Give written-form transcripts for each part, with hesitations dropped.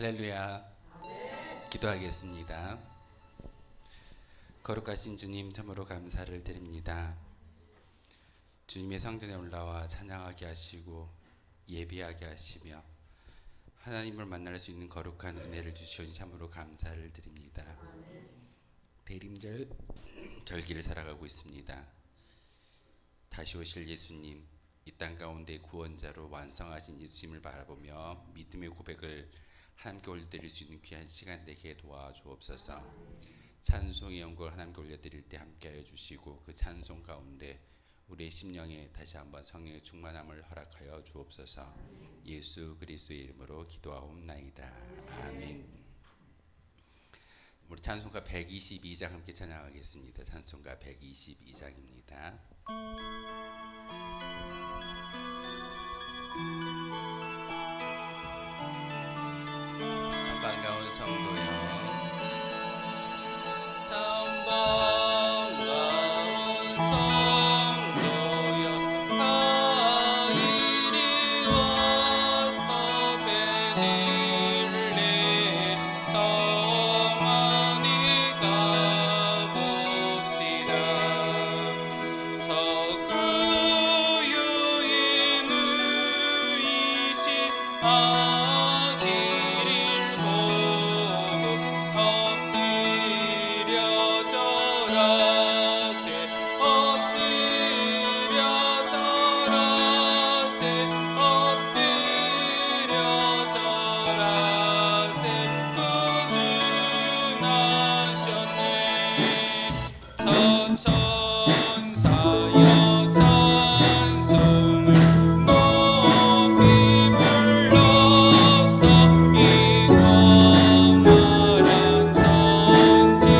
할렐루야. 기도하겠습니다. 거룩하신 주님, 참으로 감사를 드립니다. 주님의 성전에 올라와 찬양하게 하시고 예배하게 하시며 하나님을 만날 수 있는 거룩한 은혜를 주시오니 참으로 감사를 드립니다. 대림절 절기를 살아가고 있습니다. 다시 오실 예수님, 이 땅 가운데 구원자로 완성하신 예수님을 바라보며 믿음의 고백을 하나님께 올려드릴 수 있는 귀한 시간 되게 도와주옵소서. 찬송의 영광을 하나님께 올려드릴 때 함께하여 주시고 그 찬송 가운데 우리의 심령에 다시 한번 성령의 충만함을 허락하여 주옵소서. 예수 그리스도의 이름으로 기도하옵나이다. 아멘. 우리 찬송가 122장 함께 찬양하겠습니다. 찬송가 122장입니다. 반가운 성도여, 참 반가운 성도여, 다 이리 와서 베들레 성 안에 가봅시다. 저 구유에 누이신 천사여 찬송을 높이 불러서 이 광활한 천지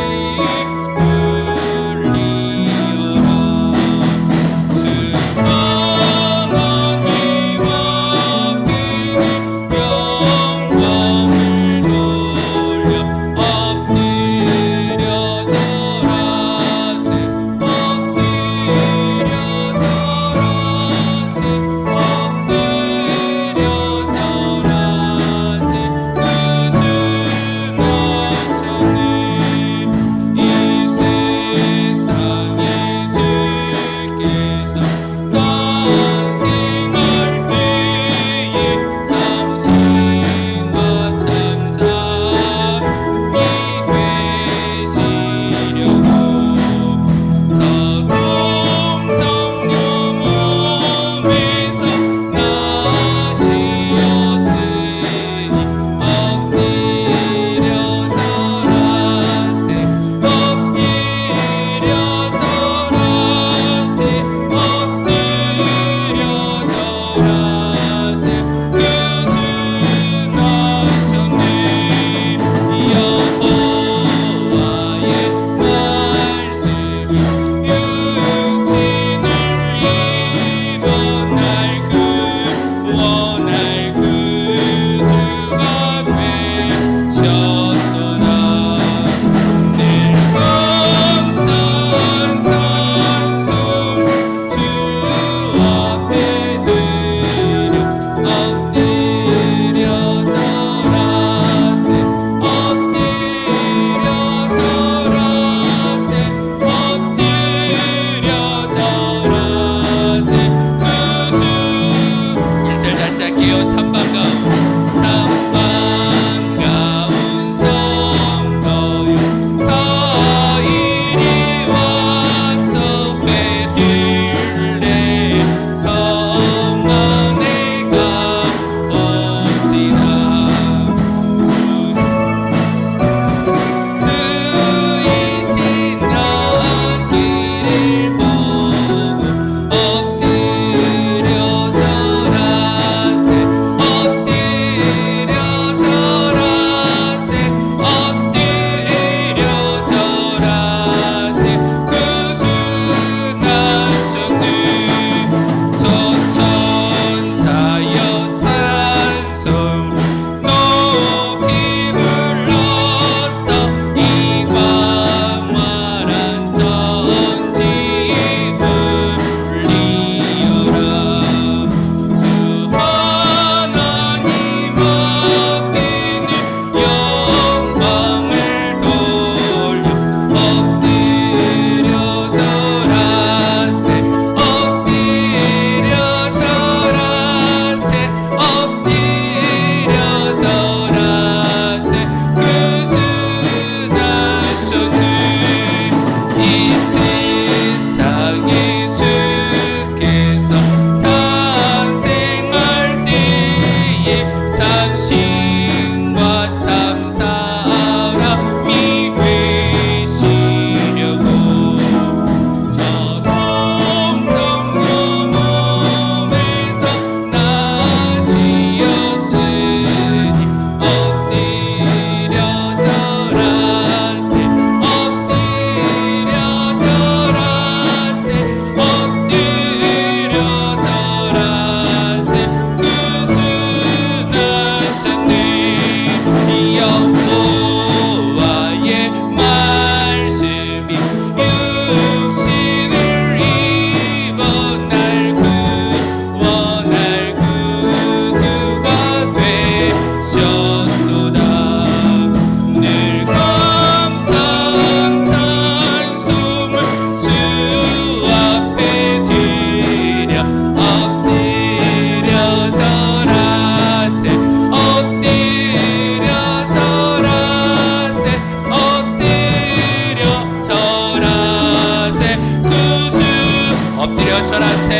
절하세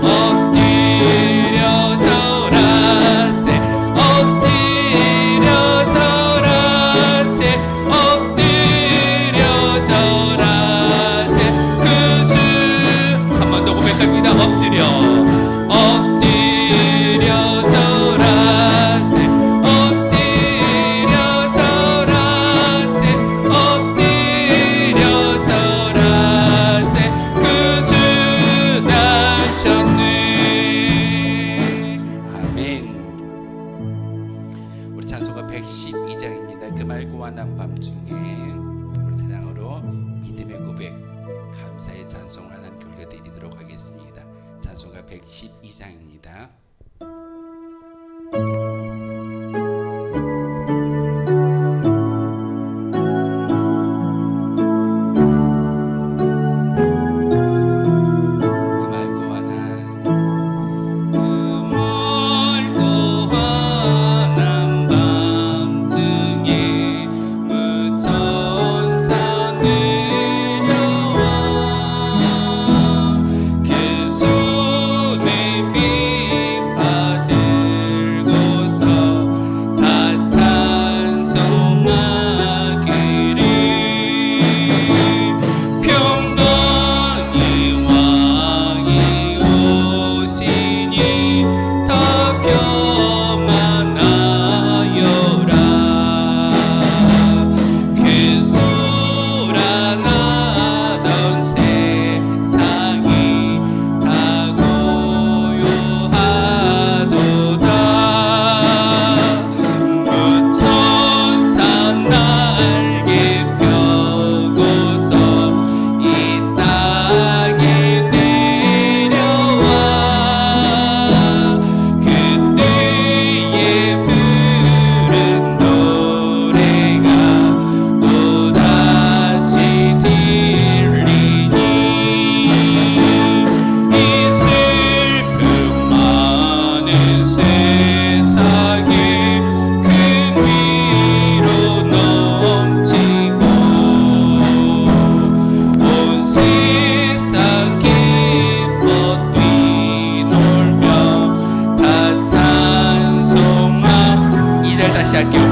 엎드려 절하세 엎드려 절하세 엎드려 절하세 그 주 한 번 더 고백합니다. 엎드려 절하세 엎드려 절하세 엎드려 절하세 그 주 나셨네. 아멘. 우리 찬송가 112장입니다. 그 맑고 환한 밤중에 우리 찬양으로 믿음의 고백 감사의 찬송을 하나님께 올려드리도록 하겠습니다. 찬송가 112장입니다.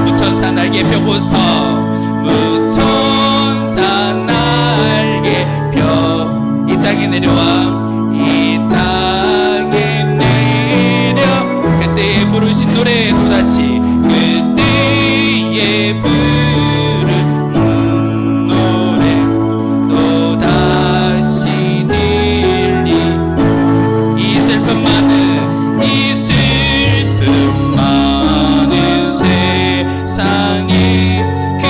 무천사 날개 펴고서 무천사 날개 펴 이 땅에 내려와 이 땅에 내려 그때에 부르신 노래 또다시 그때에 부른 노래 또다시 들리 이 슬픔 많은 이 슬픔 많은 세상에 그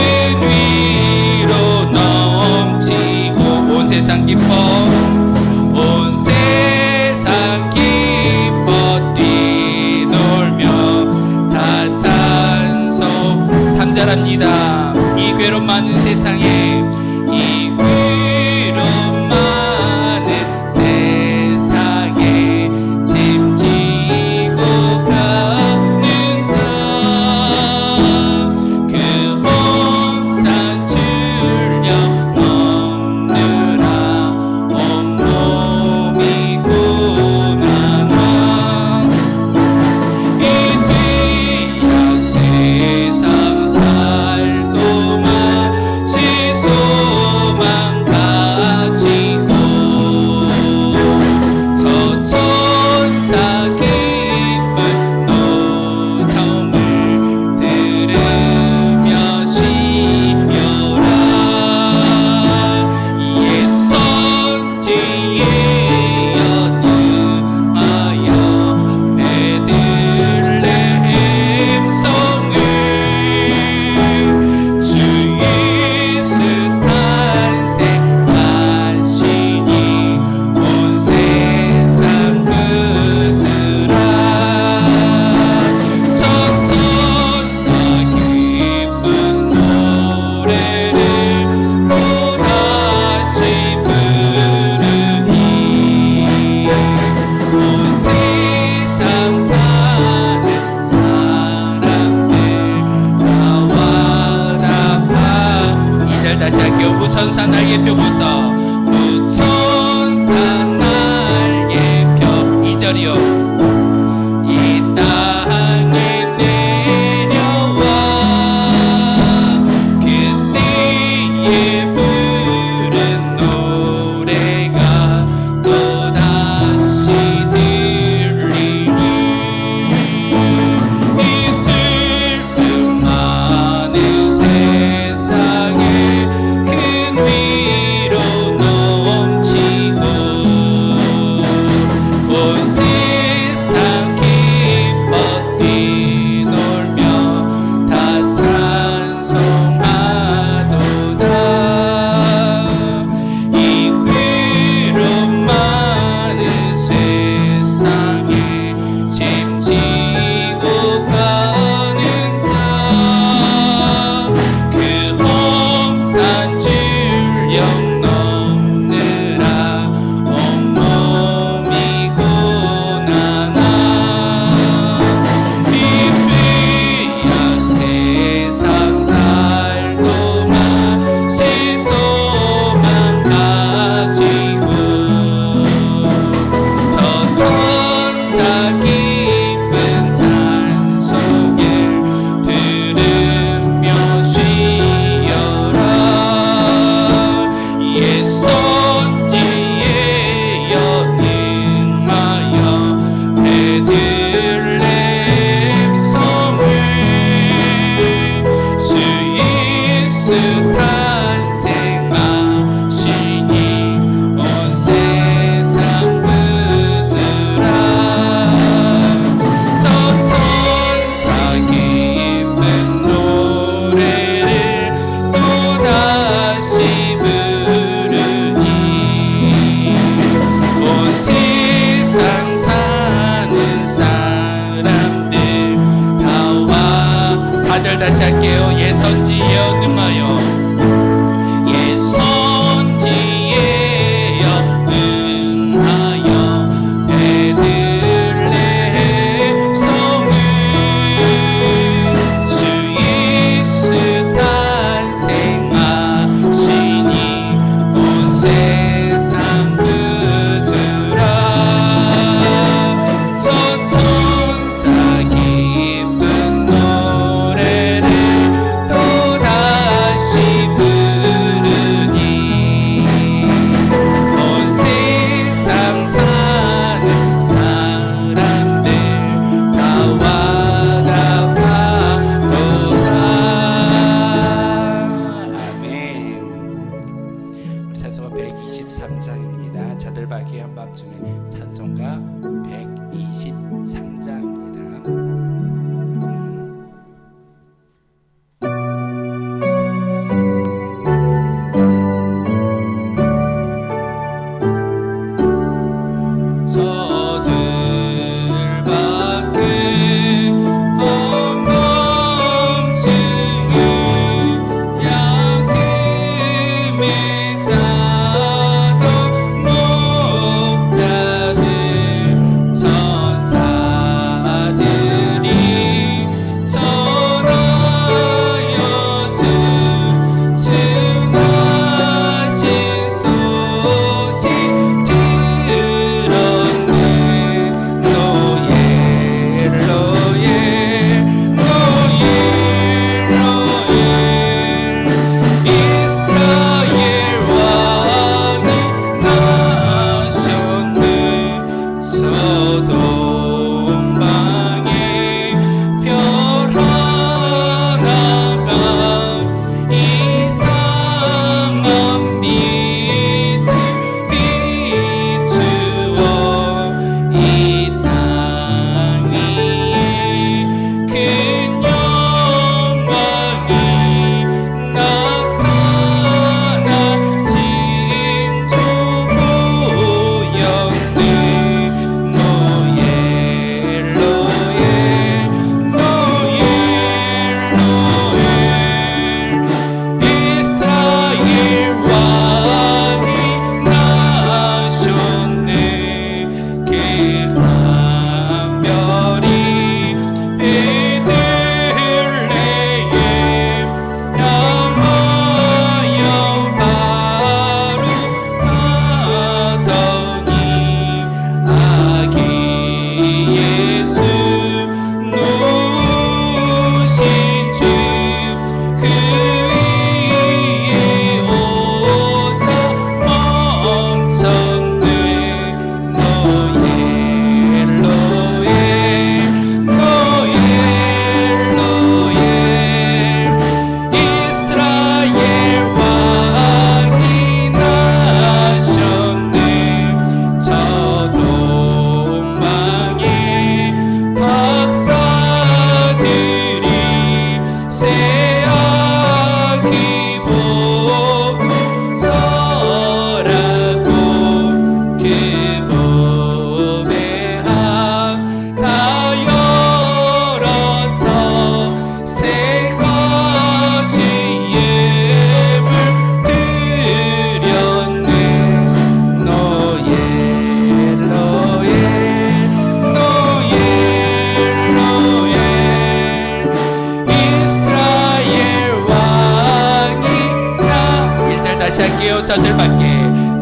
위로 넘치고 온 세상 기뻐 온 세상 기뻐 뛰놀며 다 찬송 3절합니다. 이 괴로움 많은 세상에 이 괴로움 많은 세상에 짐지고 가는 자 그 홍산 출력 넘느라 온몸이 고난하 이 뒤야 세상 살도만 시소만 가지고 저 천사 기쁜 노성을 들으며 쉬어라 옛 선지에 연음하여 베들레헴 성을 주 예수 탄생하시니 온 세상 그스라 천천사 기쁜 노래를 또다시 부르니 온 세상 사는 사람들 나와라 이절 다시 할게요. 무천사 날개 펴고서 무천사 저들밖에 한밤중에 찬송가 123장입니다.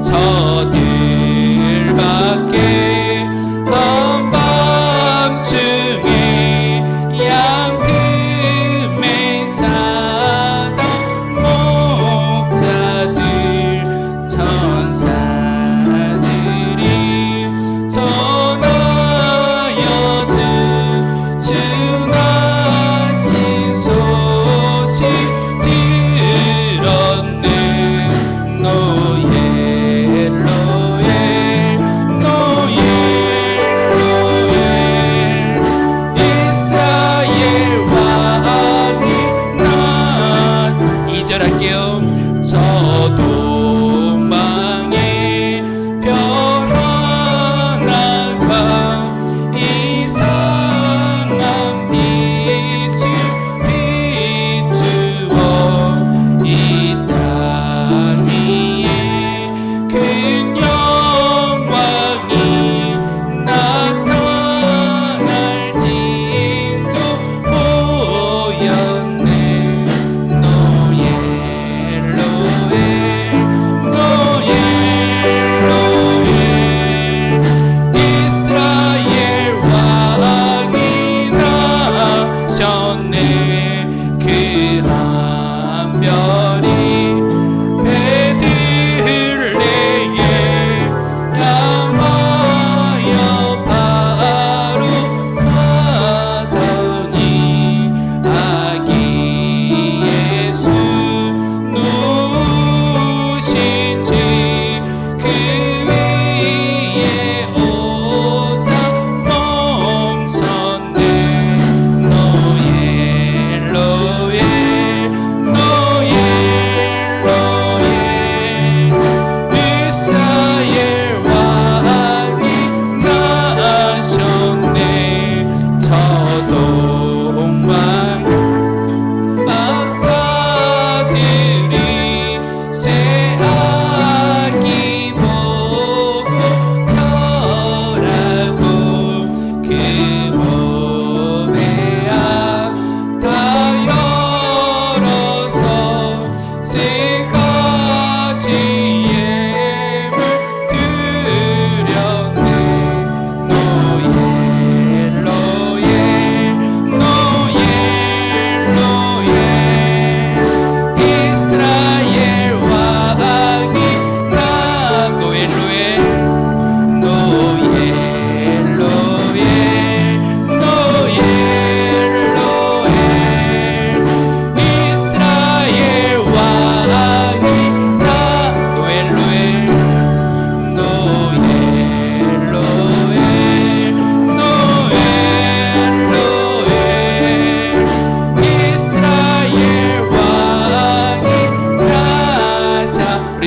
저들밖에 한밤중에 양금에 자던 목자들 천사들이 전하여 주나신 소식 들었네. 노예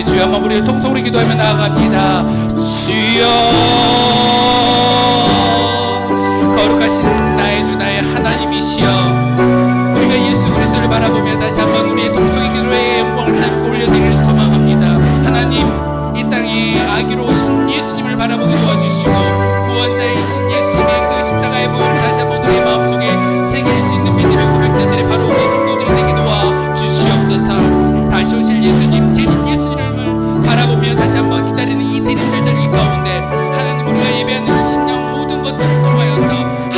우리 주여 한번 우리 통성으로 기도하며 나아갑니다. 주여, 거룩하신 나의 주 나의 하나님이시여, 우리가 예수 그리스도를 바라보며 다시 한번 우리의 통성의 기도에 영광을 하나님께 올려드리길 소망합니다. 하나님, 이 땅에 아기로 오신 예수님을 바라보게 도와주시고 구원자이신 예수님의 그 십자가의 보혈을 다시 한번 우리의 마음속에 새길 수 있는 믿음의 고백자들이 바로 우리 성도들이 되게 도와 주시옵소서. 다시 오실 예수님, 재림 예수님을 바라보며 다시 한번 기다리는 이 대림절 절기 가운데 하나님, 우리가 예배하는 이 심령 모든 것들을 통하여서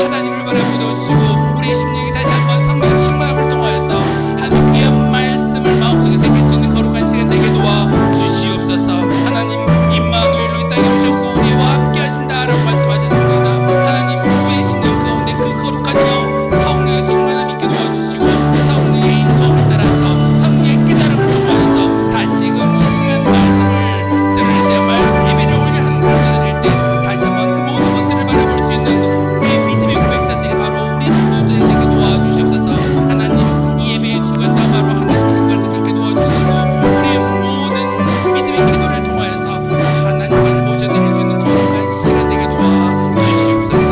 하나님을 바라보게 도와주시고 우리의 심령이 다시 한번 성령 충만함을 통하여서 하나님 귀한 말씀을 마음속에 새길 수 있는 거룩한 시간 되게 도와 주시옵소서. 하나님, 임마누엘로 이 땅에 오셨고 우리와 함께 하신다라고 말씀하셨습니다. 하나님, 우리의 심령 가운데 그 거룩한 영 성령의 충만함 있게 도와주시고 성령의 인도를 따라서 성령의 깨달음을 통하여서 다시금 이 시간 말씀을 들을 때, 예배를 올려 하나님을 드릴 때 다시 한번 그 모든 것들을 바라볼 수 있는 우리의 믿음의 고백자들이 바로 우리 성도들이 되게 도와주시옵소서. 하나님, 이 예배의 주관자 바로 하나님이신 걸 그렇게 도와주시고 우리의 모든 믿음의 기도를 통하여서 하나님만 모셔드릴 수 있는 거룩한 시간 되게 도와주시옵소서.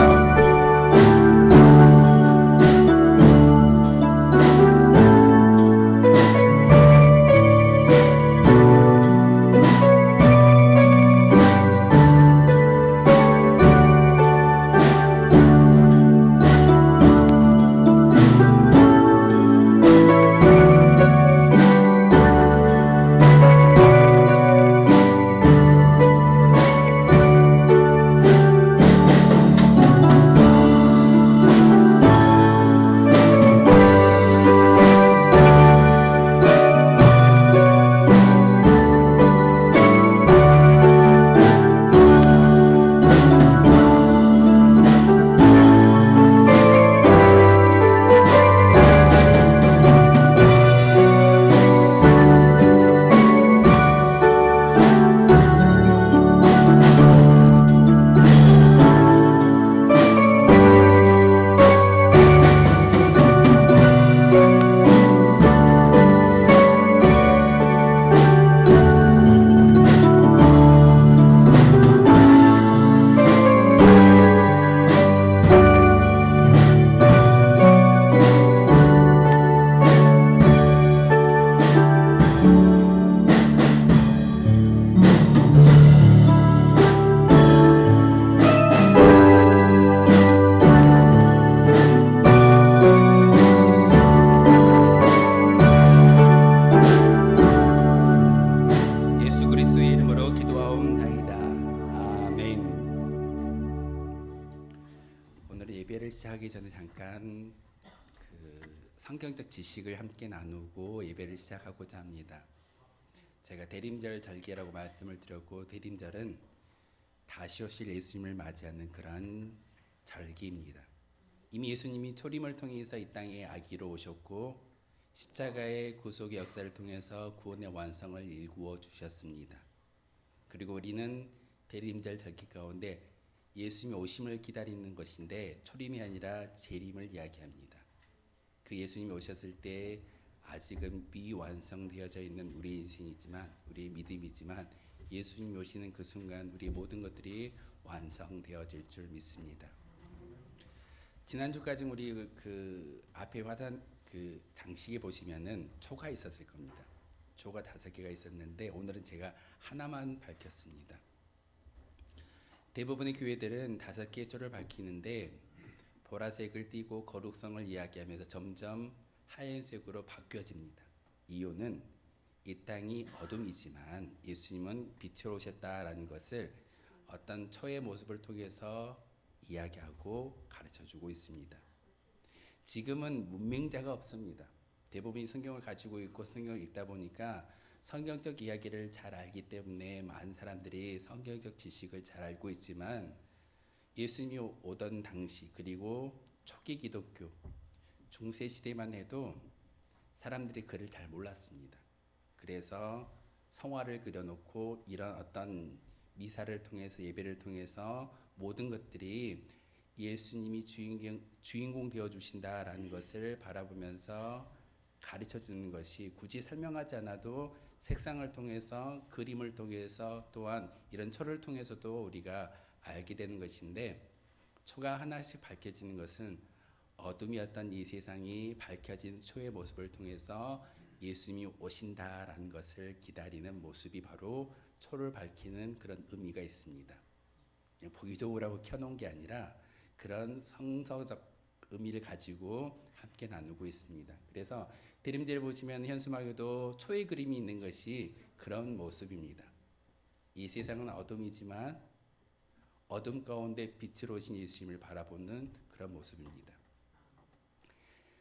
예수 그리스도의 이름으로 기도하옵나이다. 아멘. 오늘 예배를 시작하기 전에 잠깐 성경적 지식을 함께 나누고 예배를 시작하고자 합니다. 제가 대림절 절기라고 말씀을 드렸고, 대림절은 다시 오실 예수님을 맞이하는 그런 절기입니다. 이미 예수님이 초림을 통해서 이 땅에 아기로 오셨고 십자가의 구속의 역사를 통해서 구원의 완성을 일구어 주셨습니다. 그리고 우리는 대림절 절기 가운데 예수님의 오심을 기다리는 것인데 초림이 아니라 재림을 이야기합니다. 그 예수님이 오셨을 때 아직은 미완성되어져 있는 우리 인생이지만, 우리의 믿음이지만 예수님이 오시는 그 순간 우리 모든 것들이 완성되어질 줄 믿습니다. 지난주까지 우리 그 앞에 화단 그 장식에 보시면은 초가 있었을 겁니다. 초가 5개가 있었는데 오늘은 제가 하나만 밝혔습니다. 대부분의 교회들은 5개의 초를 밝히는데 보라색을 띠고 거룩성을 이야기하면서 점점 하얀색으로 바뀌어집니다. 이유는 이 땅이 어둠이지만 예수님은 빛으로 오셨다라는 것을 어떤 초의 모습을 통해서 이야기하고 가르쳐주고 있습니다. 지금은 문맹자가 없습니다. 대부분이 성경을 가지고 있고 성경을 읽다 보니까 성경적 이야기를 잘 알기 때문에 많은 사람들이 성경적 지식을 잘 알고 있지만 예수님이 오던 당시, 그리고 초기 기독교 중세 시대만 해도 사람들이 그를 잘 몰랐습니다. 그래서 성화를 그려놓고 이런 어떤 미사를 통해서, 예배를 통해서 모든 것들이 예수님이 주인공 되어 주신다라는 것을 바라보면서 가르쳐 주는 것이 굳이 설명하지 않아도 색상을 통해서 그림을 통해서 또한 이런 초를 통해서도 우리가 알게 되는 것인데 초가 하나씩 밝혀지는 것은 어둠이었던 이 세상이 밝혀진 초의 모습을 통해서 예수님이 오신다라는 것을 기다리는 모습이 바로 초를 밝히는 그런 의미가 있습니다. 그냥 보기 좋으라고 켜놓은 게 아니라 그런 성서적 의미를 가지고 함께 나누고 있습니다. 그래서 드림제를 보시면 현수막에도 초의 그림이 있는 것이 그런 모습입니다. 이 세상은 어둠이지만 어둠 가운데 빛으로 오신 예수님을 바라보는 그런 모습입니다.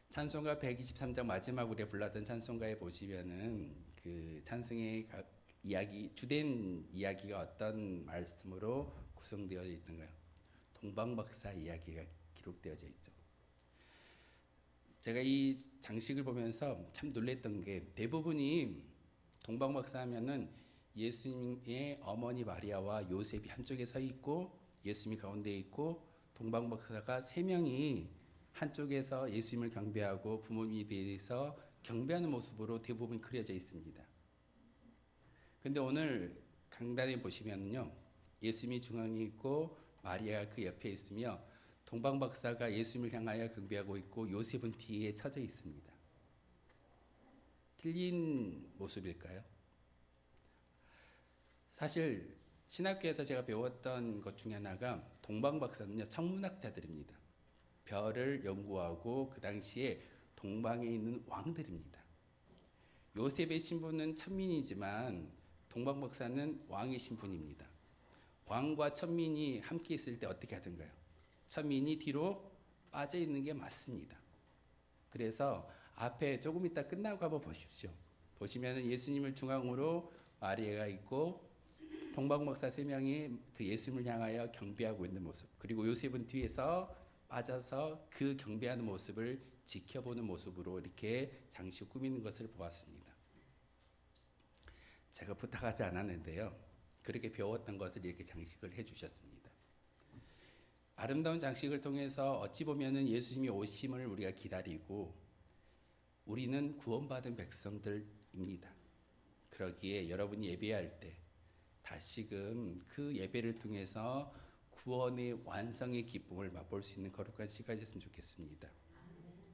찬송가 123장 마지막 우리가 불렀던 찬송가에 보시면은 그 찬송의 이야기 주된 이야기가 어떤 말씀으로 구성되어 있던가요? 동방박사 이야기가 기록되어져 있죠. 제가 이 장식을 보면서 참 놀랬던 게 대부분이 동방박사 하면은 예수님의 어머니 마리아와 요셉이 한쪽에 서 있고 예수님이 가운데 있고 동방박사가 세 명이 한쪽에서 예수님을 경배하고 부모님에 대해서 경배하는 모습으로 대부분 그려져 있습니다. 근데 오늘 강단에 보시면요, 예수님이 중앙에 있고 마리아가 그 옆에 있으며 동방박사가 예수님을 향하여 경배하고 있고 요셉은 뒤에 쳐져 있습니다. 틀린 모습일까요? 사실 신학교에서 제가 배웠던 것 중에 하나가 동방박사는요, 천문학자들입니다. 별을 연구하고 그 당시에 동방에 있는 왕들입니다. 요셉의 신분은 천민이지만 동방박사는 왕의 신분입니다. 왕과 천민이 함께 있을 때 어떻게 하던가요? 천민이 뒤로 빠져 있는 게 맞습니다. 그래서 앞에 조금 이따 끝나고 한번 보십시오. 보시면은 예수님을 중앙으로 마리아가 있고 동방박사 세 명이 그 예수님을 향하여 경배하고 있는 모습, 그리고 요셉은 뒤에서 빠져서 그 경배하는 모습을 지켜보는 모습으로 이렇게 장식 꾸미는 것을 보았습니다. 제가 부탁하지 않았는데요, 그렇게 배웠던 것을 이렇게 장식을 해주셨습니다. 아름다운 장식을 통해서 어찌 보면은 예수님이 오심을 우리가 기다리고 우리는 구원받은 백성들입니다. 그러기에 여러분이 예배할 때 다시금 그 예배를 통해서 구원의 완성의 기쁨을 맛볼 수 있는 거룩한 시간이 됐으면 좋겠습니다.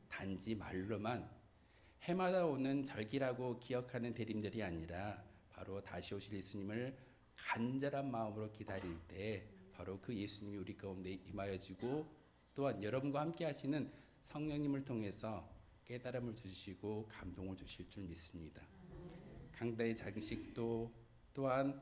단지 말로만 해마다 오는 절기라고 기억하는 대림절이 아니라 바로 다시 오실 예수님을 간절한 마음으로 기다릴 때 바로 그 예수님이 우리 가운데 임하여지고 또한 여러분과 함께 하시는 성령님을 통해서 깨달음을 주시고 감동을 주실 줄 믿습니다. 강단의 장식도 또한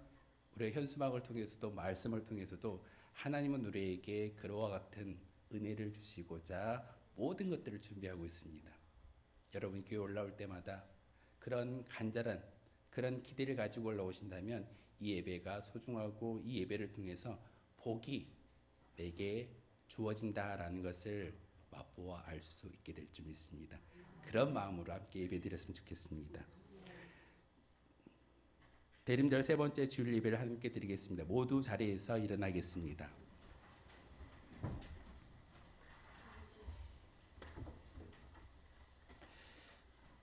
우리의 현수막을 통해서도 말씀을 통해서도 하나님은 우리에게 그와 같은 은혜를 주시고자 모든 것들을 준비하고 있습니다. 여러분 교회 올라올 때마다 그런 간절한 그런 기대를 가지고 올라오신다면 이 예배가 소중하고 이 예배를 통해서 복이 내게 주어진다라는 것을 맛보아 알 수 있게 될 줄 믿습니다. 그런 마음으로 함께 예배드렸으면 좋겠습니다. 대림절 세 번째 주일 예배를 함께 드리겠습니다. 모두 자리에서 일어나겠습니다.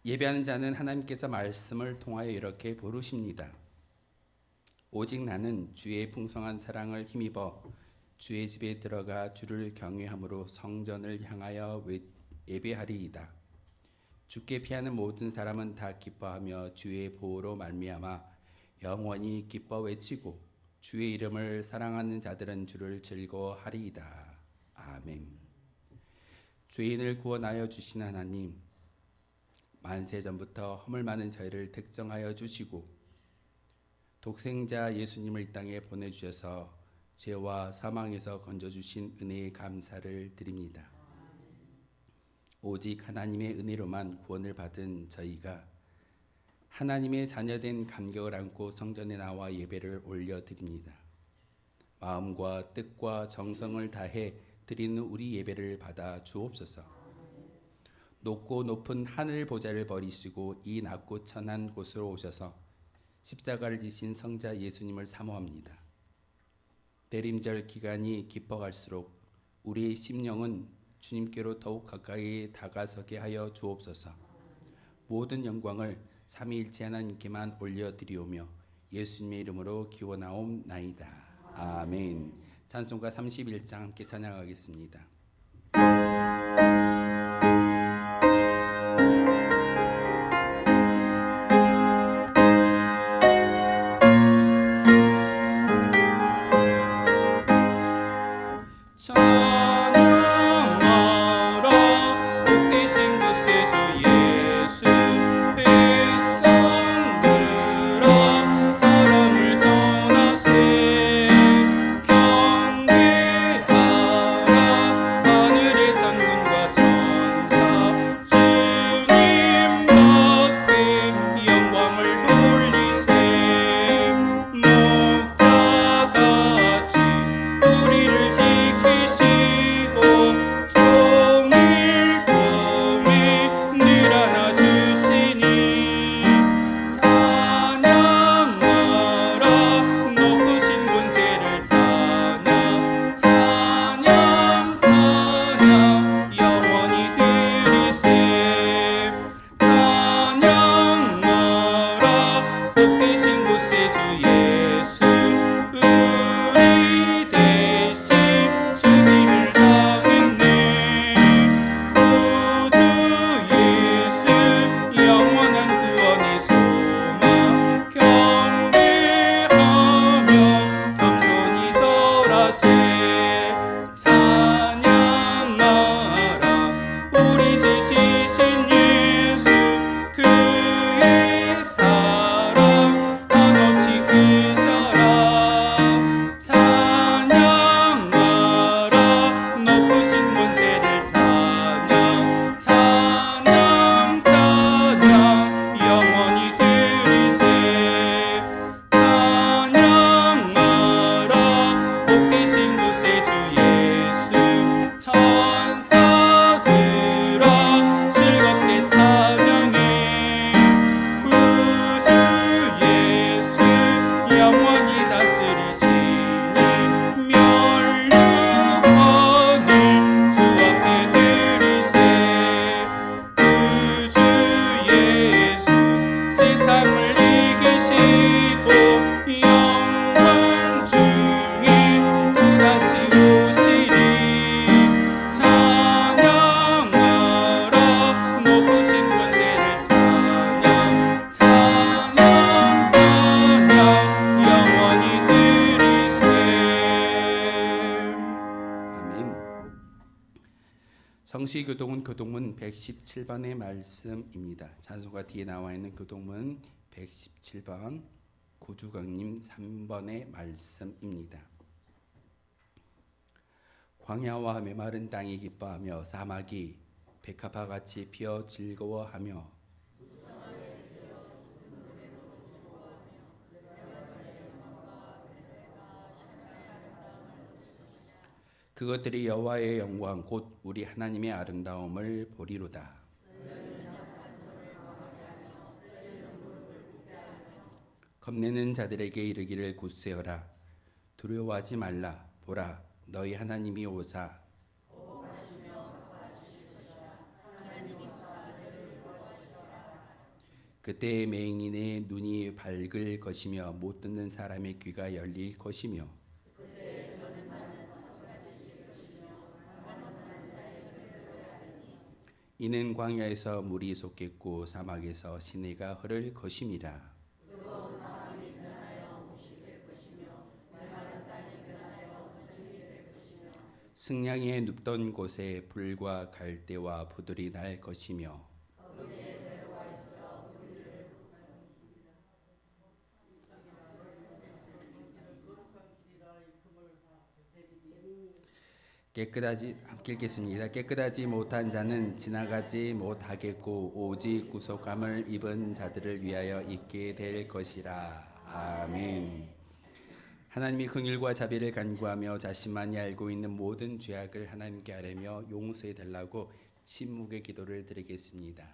예배하는 자는 하나님께서 말씀을 통하여 이렇게 부르십니다. 오직 나는 주의 풍성한 사랑을 힘입어 주의 집에 들어가 주를 경외함으로 성전을 향하여 예배하리이다. 주께 피하는 모든 사람은 다 기뻐하며 주의 보호로 말미암아 영원히 기뻐 외치고 주의 이름을 사랑하는 자들은 주를 즐거워하리이다. 아멘. 죄인을 구원하여 주신 하나님, 만세 전부터 허물 많은 저희를 택정하여 주시고 독생자 예수님을 이 땅에 보내주셔서 죄와 사망에서 건져주신 은혜에 감사를 드립니다. 오직 하나님의 은혜로만 구원을 받은 저희가 하나님의 자녀된 감격을 안고 성전에 나와 예배를 올려드립니다. 마음과 뜻과 정성을 다해 드리는 우리 예배를 받아 주옵소서. 높고 높은 하늘 보좌를 버리시고 이 낮고 천한 곳으로 오셔서 십자가를 지신 성자 예수님을 사모합니다. 대림절 기간이 깊어갈수록 우리의 심령은 주님께로 더욱 가까이 다가서게 하여 주옵소서. 모든 영광을 삼위일체 하나님께만 올려드리오며 예수님의 이름으로 기원하옵나이다. 아멘. 찬송가 31장 함께 찬양하겠습니다. 성시교동은 교동문 117번의 말씀입니다. 찬송가 뒤에 나와 있는 교동문 117번 구주강님 3번의 말씀입니다. 광야와 메마른 땅이 기뻐하며 사막이 백합화같이 피어 즐거워하며 그것들이 여호와의 영광 곧 우리 하나님의 아름다움을 보리로다. 겁내는 자들에게 이르기를 굳세어라. 두려워하지 말라. 보라, 너희 하나님이 오사 그때 맹인의 눈이 밝을 것이며 못 듣는 사람의 귀가 열릴 것이며 이는 광야에서 물이 솟겠고 사막에서 시내가 흐를 것임이라. 승냥이의 눕던 곳에 불과 갈대와 부들이 날 것이며 함께 읽겠습니다. 깨끗하지 못한 자는 지나가지 못하겠고 오직 구속함을 입은 자들을 위하여 있게 될 것이라. 아멘. 하나님이 긍휼과 자비를 간구하며 자신만이 알고 있는 모든 죄악을 하나님께 아뢰며 용서해 달라고 침묵의 기도를 드리겠습니다.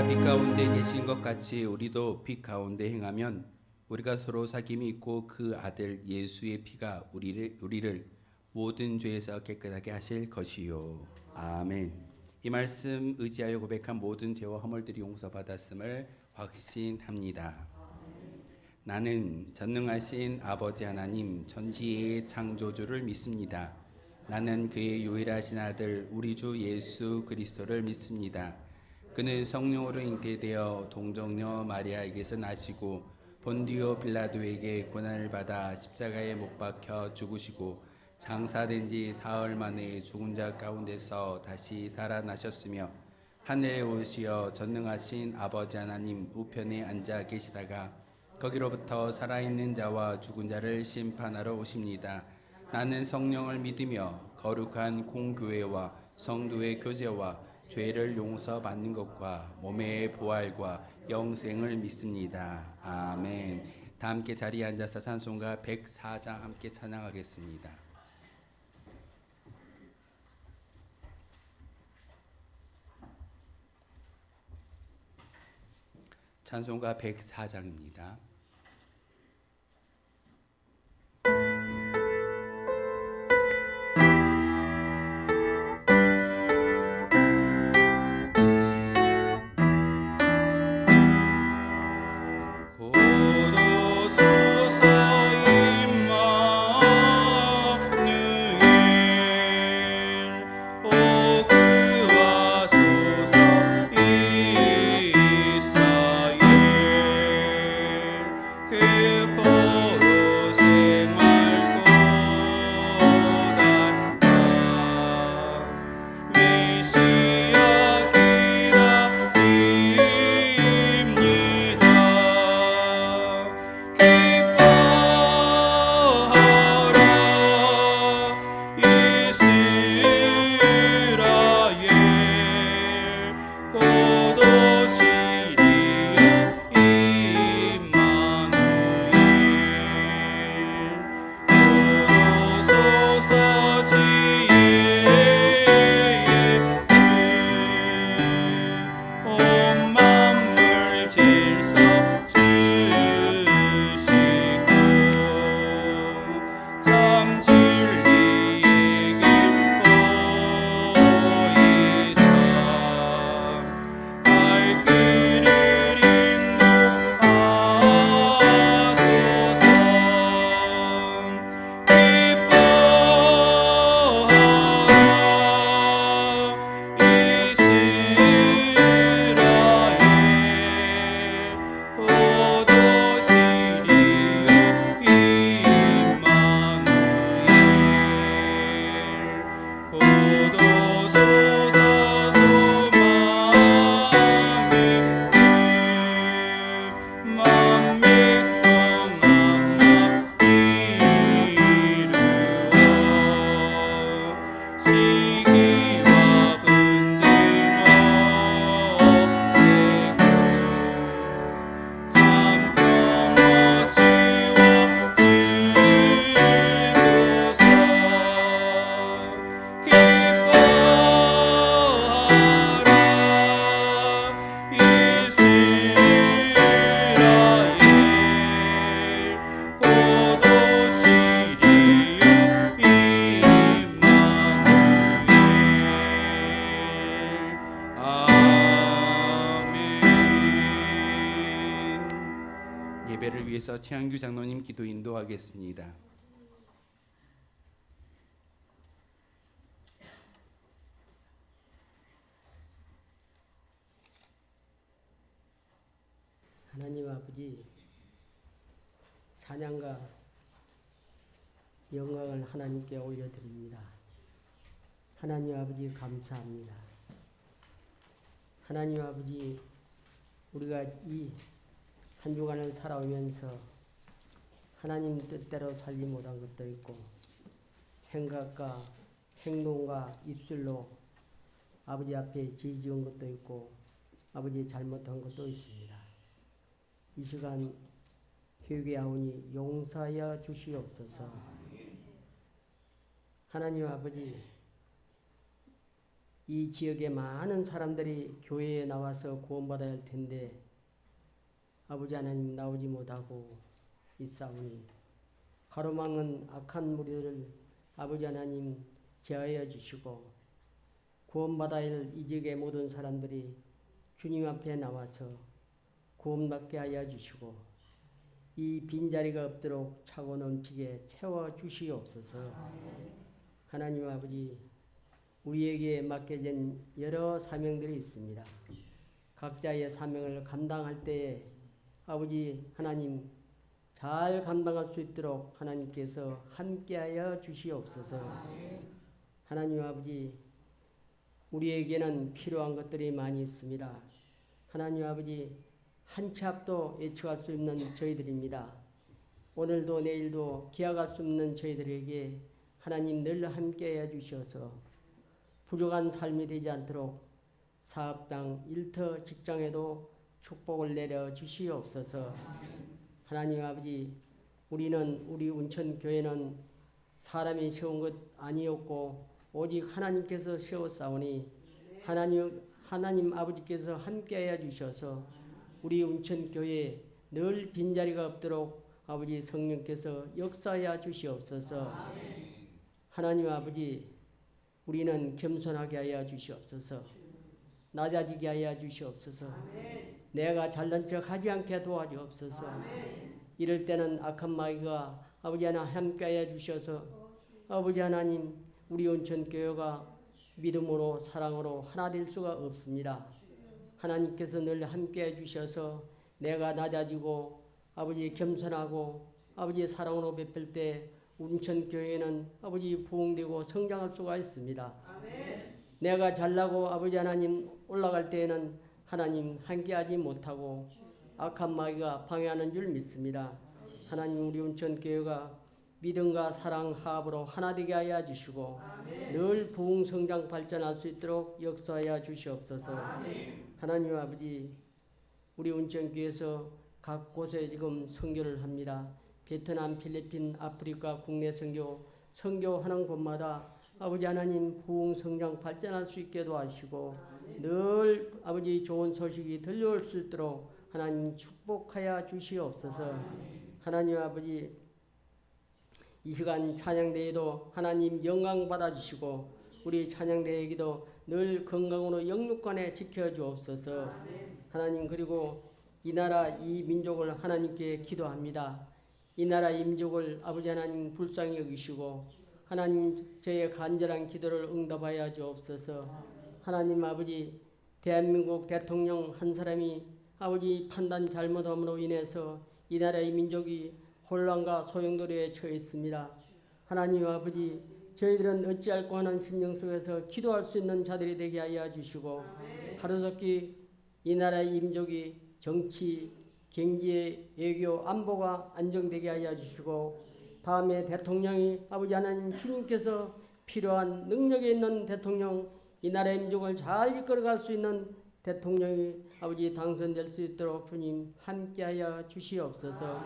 빛 가운데 계신 것 같이 우리도 빛 가운데 행하면 우리가 서로 사귐이 있고 그 아들 예수의 피가 우리를 모든 죄에서 깨끗하게 하실 것이요. 아멘. 이 말씀 의지하여 고백한 모든 죄와 허물들이 용서받았음을 확신합니다. 나는 전능하신 아버지 하나님 천지의 창조주를 믿습니다. 나는 그의 유일하신 아들 우리 주 예수 그리스도를 믿습니다. 그는 성령으로 잉태되어 동정녀 마리아에게서 나시고 본디오 빌라도에게 고난을 받아 십자가에 못 박혀 죽으시고 장사된 지 사흘 만에 죽은 자 가운데서 다시 살아나셨으며 하늘에 오시어 전능하신 아버지 하나님 우편에 앉아 계시다가 거기로부터 살아있는 자와 죽은 자를 심판하러 오십니다. 나는 성령을 믿으며 거룩한 공교회와 성도의 교제와 죄를 용서받는 것과 몸의 부활과 영생을 믿습니다. 아멘. 다 함께 자리에 앉아서 찬송가 104장 함께 찬양하겠습니다. 찬송가 104장입니다. 예배를 위해서 최한규 장로님 기도 인도하겠습니다. 하나님 아버지, 찬양과 영광을 하나님께 올려드립니다. 하나님 아버지 감사합니다. 하나님 아버지, 우리가 이 한 주간을 살아오면서 하나님 뜻대로 살지 못한 것도 있고 생각과 행동과 입술로 아버지 앞에 죄 지은 것도 있고 아버지 잘못한 것도 있습니다. 이 시간 회개하오니 용서하여 주시옵소서. 하나님 아버지, 이 지역에 많은 사람들이 교회에 나와서 구원받아야 할 텐데 아버지 하나님 나오지 못하고 있사오니 가로막는 악한 무리를 아버지 하나님 제하여 주시고 구원받아야 할 이 지역의 모든 사람들이 주님 앞에 나와서 구원받게 하여 주시고 이 빈자리가 없도록 차고 넘치게 채워 주시옵소서. 하나님 아버지, 우리에게 맡겨진 여러 사명들이 있습니다. 각자의 사명을 감당할 때에 아버지 하나님 잘 감당할 수 있도록 하나님께서 함께하여 주시옵소서. 하나님 아버지, 우리에게는 필요한 것들이 많이 있습니다. 하나님 아버지, 한 치 앞도 예측할 수 없는 저희들입니다. 오늘도 내일도 기약할 수 없는 저희들에게 하나님 늘 함께해 주셔서 부족한 삶이 되지 않도록 사업장, 일터, 직장에도 축복을 내려 주시옵소서. 하나님 아버지, 우리는 우리 운천교회는 사람이 세운 것 아니었고 오직 하나님께서 세웠사오니 하나님 아버지께서 함께해 주셔서 우리 운천교회에 늘 빈자리가 없도록 아버지 성령께서 역사하여 주시옵소서. 하나님 아버지, 우리는 겸손하게 하여 주시옵소서. 낮아지게 하여 주시옵소서. 내가 잘난 척 하지 않게 도와주옵소서. 이럴 때는 악한 마귀가 아버지 하나님 함께하여 주셔서 아버지 하나님, 우리 온천교회가 믿음으로 사랑으로 하나 될 수가 없습니다. 하나님께서 늘 함께해 주셔서 내가 낮아지고 아버지 겸손하고 아버지의 사랑으로 베풀 때 온천교회는 아버지 부흥되고 성장할 수가 있습니다. 내가 잘나고 아버지 하나님 올라갈 때에는 하나님 함께하지 못하고 악한 마귀가 방해하는 줄 믿습니다. 하나님, 우리 온천교회가 믿음과 사랑 화합으로 하나 되게 하여 주시고 늘 부흥 성장 발전할 수 있도록 역사하여 주시옵소서. 하나님 아버지, 우리 온천교회에서 각 곳에 지금 선교를 합니다. 베트남, 필리핀, 아프리카 국내 선교하는 곳마다 아버지 하나님 부흥 성장 발전할 수 있게 도와주시고 늘 아버지 좋은 소식이 들려올 수 있도록 하나님 축복하여 주시옵소서. 하나님 아버지, 이 시간 찬양대회도 하나님 영광 받아주시고 우리 찬양대회에게도 늘 건강으로 영육간에 지켜주옵소서. 하나님, 그리고 이 나라 이 민족을 하나님께 기도합니다. 이 나라 이 민족을 아버지 하나님 불쌍히 여기시고 하나님 저의 간절한 기도를 응답하여 주옵소서. 하나님 아버지, 대한민국 대통령 한 사람이 아버지 판단 잘못함으로 인해서 이 나라의 민족이 혼란과 소용돌이에 처해 있습니다. 하나님 아버지, 저희들은 어찌할꼬 하는 심령 속에서 기도할 수 있는 자들이 되게 하여 주시고 하루속히 이 나라의 민족이 정치, 경제, 외교, 안보가 안정되게 하여 주시고 다음에 대통령이 아버지 하나님 주님께서 필요한 능력이 있는 대통령, 이 나라의 민족을 잘 이끌어갈 수 있는 대통령이 아버지 당선될 수 있도록 주님 함께하여 주시옵소서.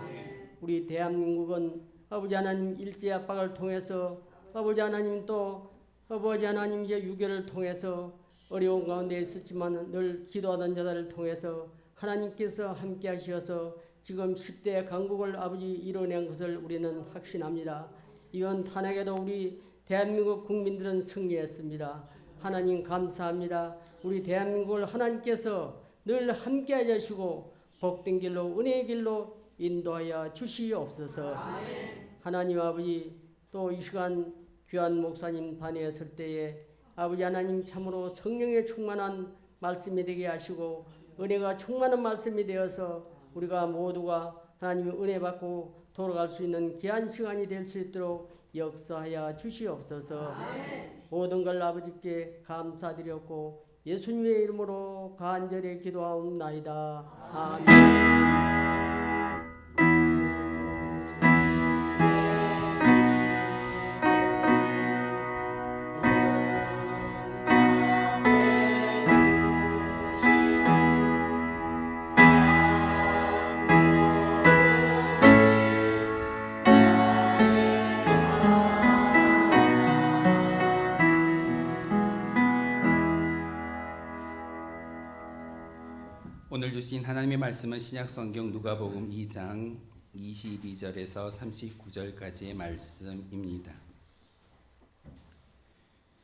우리 대한민국은 아버지 하나님 일제 압박을 통해서 아버지 하나님 또 아버지 하나님 이제 유교를 통해서 어려운 가운데 있었지만 늘 기도하던 자들을 통해서 하나님께서 함께하셔서 지금 10대 강국을 아버지 이뤄낸 것을 우리는 확신합니다. 이번 탄핵에도 우리 대한민국 국민들은 승리했습니다. 하나님 감사합니다. 우리 대한민국을 하나님께서 늘 함께해 주시고 복된 길로 은혜의 길로 인도하여 주시옵소서. 하나님 아버지, 또 이 시간 귀한 목사님 반에 설 때에 아버지 하나님 참으로 성령에 충만한 말씀이 되게 하시고 은혜가 충만한 말씀이 되어서 우리가 모두가 하나님의 은혜 받고 돌아갈 수 있는 귀한 시간이 될 수 있도록 역사하여 주시옵소서. 모든 걸 아버지께 감사드렸고 예수님의 이름으로 간절히 기도하옵나이다. 아멘. 오늘 주신 하나님의 말씀은 신약성경 누가복음 2장 22절에서 39절까지의 말씀입니다.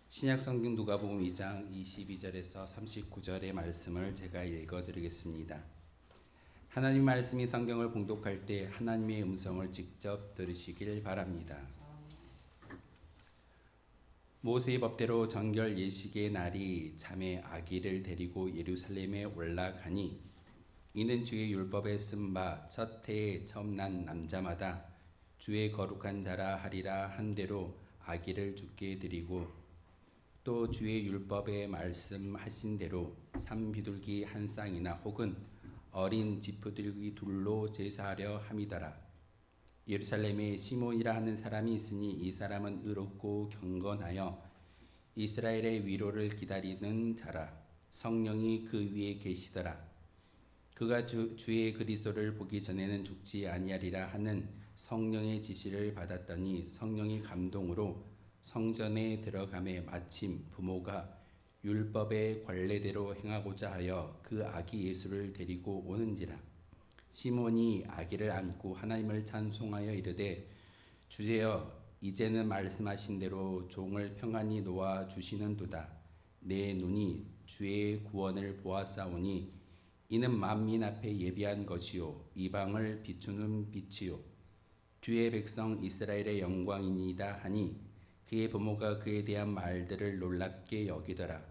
신약성경 누가복음 2장 22절에서 39절의 말씀을 제가 읽어드리겠습니다. 하나님 말씀이 성경을 봉독할 때 하나님의 음성을 직접 들으시길 바랍니다. 모세의 법대로 정결 예식의 날이 잠에 아기를 데리고 예루살렘에 올라가니 이는 주의 율법에 쓴 바 첫 해에 처음 난 남자마다 주의 거룩한 자라 하리라 한 대로 아기를 주께 드리고 또 주의 율법에 말씀하신 대로 산비둘기 한 쌍이나 혹은 어린 지푸들기 둘로 제사하려 함이더라. 예루살렘에 시몬이라 하는 사람이 있으니 이 사람은 의롭고 경건하여 이스라엘의 위로를 기다리는 자라. 성령이 그 위에 계시더라. 그가 주의 그리스도를 보기 전에는 죽지 아니하리라 하는 성령의 지시를 받았더니 성령이 감동으로 성전에 들어가매 마침 부모가 율법의 관례대로 행하고자 하여 그 아기 예수를 데리고 오는지라. 시몬이 아기를 안고 하나님을 찬송하여 이르되 주제여 이제는 말씀하신 대로 종을 평안히 놓아 주시는도다. 내 눈이 주의 구원을 보았사오니 이는 만민 앞에 예비한 것이요 이방을 비추는 빛이요 주의 백성 이스라엘의 영광이니이다 하니 그의 부모가 그에 대한 말들을 놀랍게 여기더라.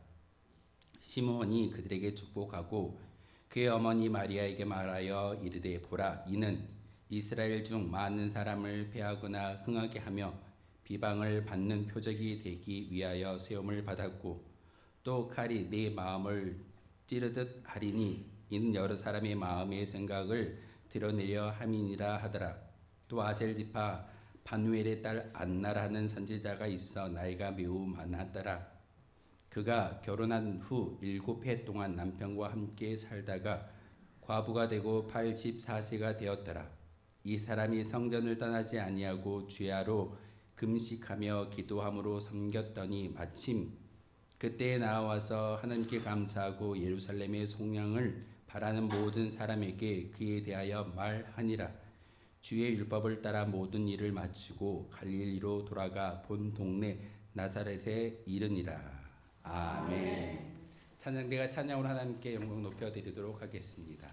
시몬이 그들에게 축복하고 그의 어머니 마리아에게 말하여 이르되 보라 이는 이스라엘 중 많은 사람을 패하거나 흥하게 하며 비방을 받는 표적이 되기 위하여 세움을 받았고 또 칼이 내 마음을 찌르듯 하리니 이는 여러 사람의 마음의 생각을 드러내려 함이니라 하더라. 또 아셀 지파 바누엘의 딸 안나라는 선지자가 있어 나이가 매우 많았더라. 그가 결혼한 후 7해 동안 남편과 함께 살다가 과부가 되고 84세가 되었더라. 이 사람이 성전을 떠나지 아니하고 주야로 금식하며 기도함으로 섬겼더니 마침 그때에 나와서 하나님께 감사하고 예루살렘의 속량을 바라는 모든 사람에게 그에 대하여 말하니라. 주의 율법을 따라 모든 일을 마치고 갈릴리로 돌아가 본 동네 나사렛에 이르니라. 아멘. 찬양대가 찬양으로 하나님께 영광 높여드리도록 하겠습니다.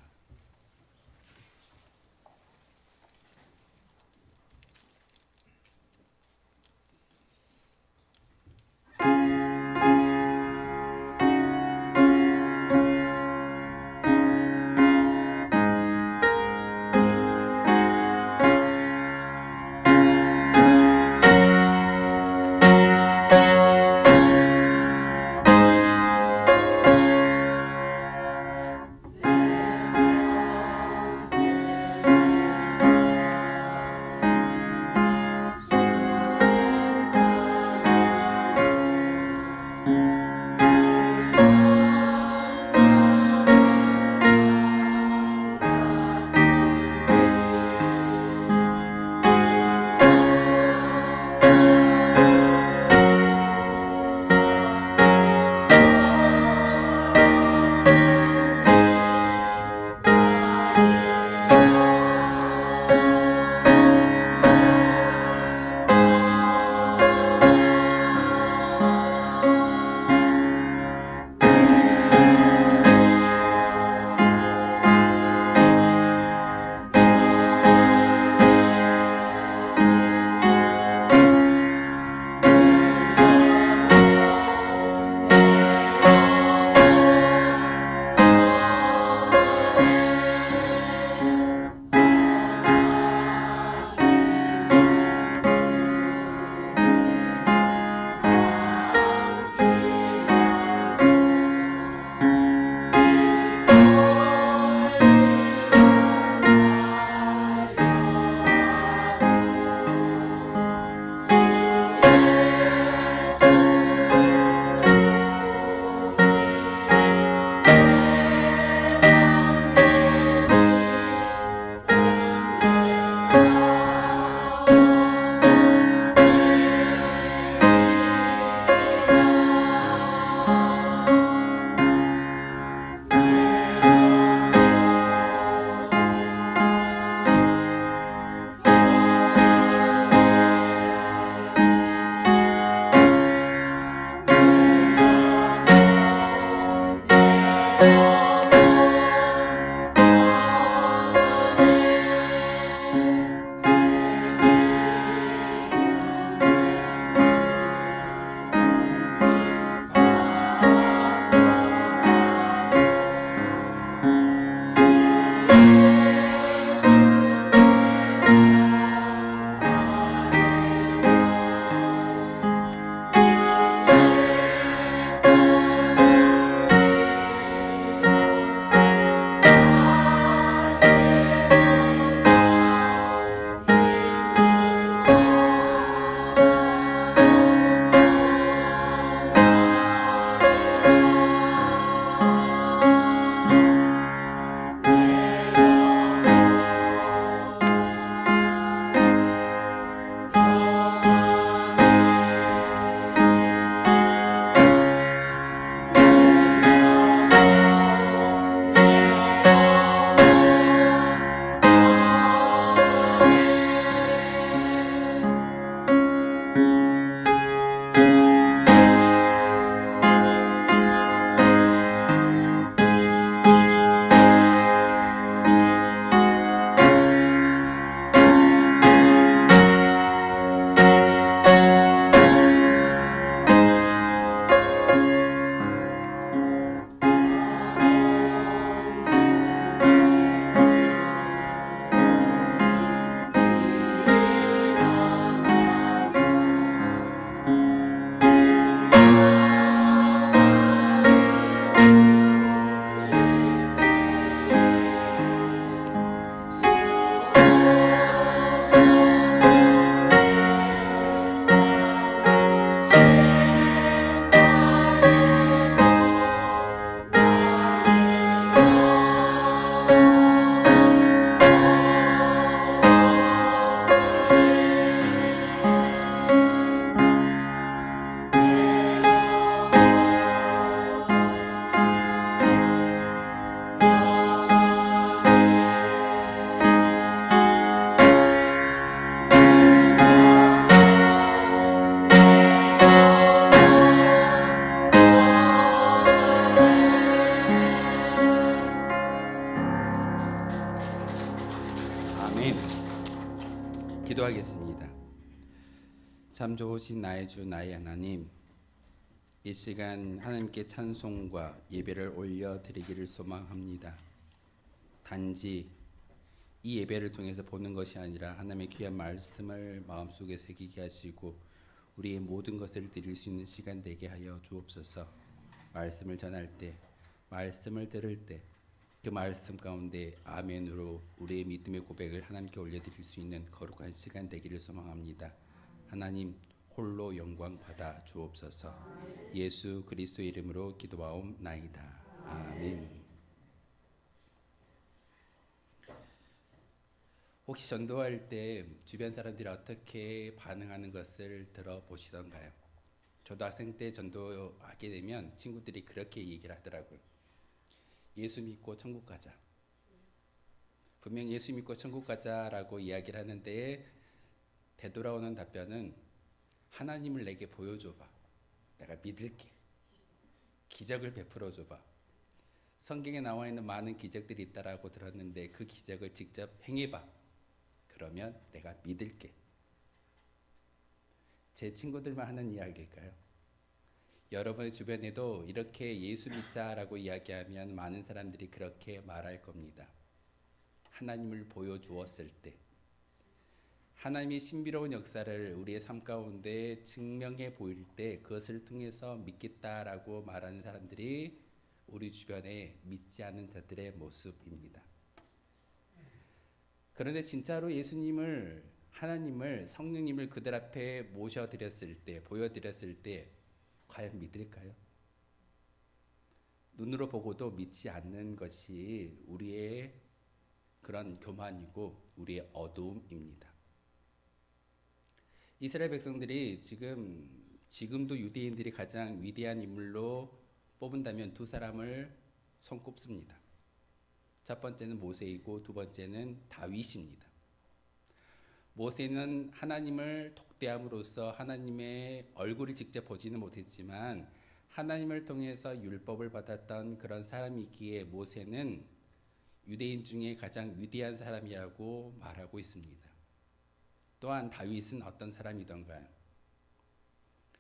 참 좋으신 나의 주 나의 하나님, 이 시간 하나님께 찬송과 예배를 올려드리기를 소망합니다. 단지 이 예배를 통해서 보는 것이 아니라 하나님의 귀한 말씀을 마음속에 새기게 하시고 우리의 모든 것을 드릴 수 있는 시간 되게 하여 주옵소서. 말씀을 전할 때, 말씀을 들을 때 그 말씀 가운데 아멘으로 우리의 믿음의 고백을 하나님께 올려드릴 수 있는 거룩한 시간 되기를 소망합니다. 하나님 홀로 영광 받아 주옵소서. 예수 그리스도의 이름으로 기도하옵나이다. 아멘. 혹시 전도할 때 주변 사람들이 어떻게 반응하는 것을 들어보시던가요? 저도 학생 때 전도하게 되면 친구들이 그렇게 얘기를 하더라고요. 예수 믿고 천국 가자. 분명 예수 믿고 천국 가자라고 이야기를 하는데 되돌아오는 답변은 하나님을 내게 보여줘봐. 내가 믿을게. 기적을 베풀어줘봐. 성경에 나와 있는 많은 기적들이 있다라고 들었는데 그 기적을 직접 행해봐. 그러면 내가 믿을게. 제 친구들만 하는 이야기일까요? 여러분의 주변에도 이렇게 예수 믿자라고 이야기하면 많은 사람들이 그렇게 말할 겁니다. 하나님을 보여주었을 때, 하나님의 신비로운 역사를 우리의 삶 가운데 증명해 보일 때 그것을 통해서 믿겠다라고 말하는 사람들이 우리 주변에 믿지 않는 자들의 모습입니다. 그런데 진짜로 예수님을, 하나님을, 성령님을 그들 앞에 모셔드렸을 때, 보여드렸을 때 과연 믿을까요? 눈으로 보고도 믿지 않는 것이 우리의 그런 교만이고 우리의 어두움입니다. 이스라엘 백성들이 지금도 유대인들이 가장 위대한 인물로 뽑은다면 두 사람을 손꼽습니다. 첫 번째는 모세이고 두 번째는 다윗입니다. 모세는 하나님을 독대함으로써 하나님의 얼굴을 직접 보지는 못했지만 하나님을 통해서 율법을 받았던 그런 사람이기에 모세는 유대인 중에 가장 위대한 사람이라고 말하고 있습니다. 또한 다윗은 어떤 사람이던가요?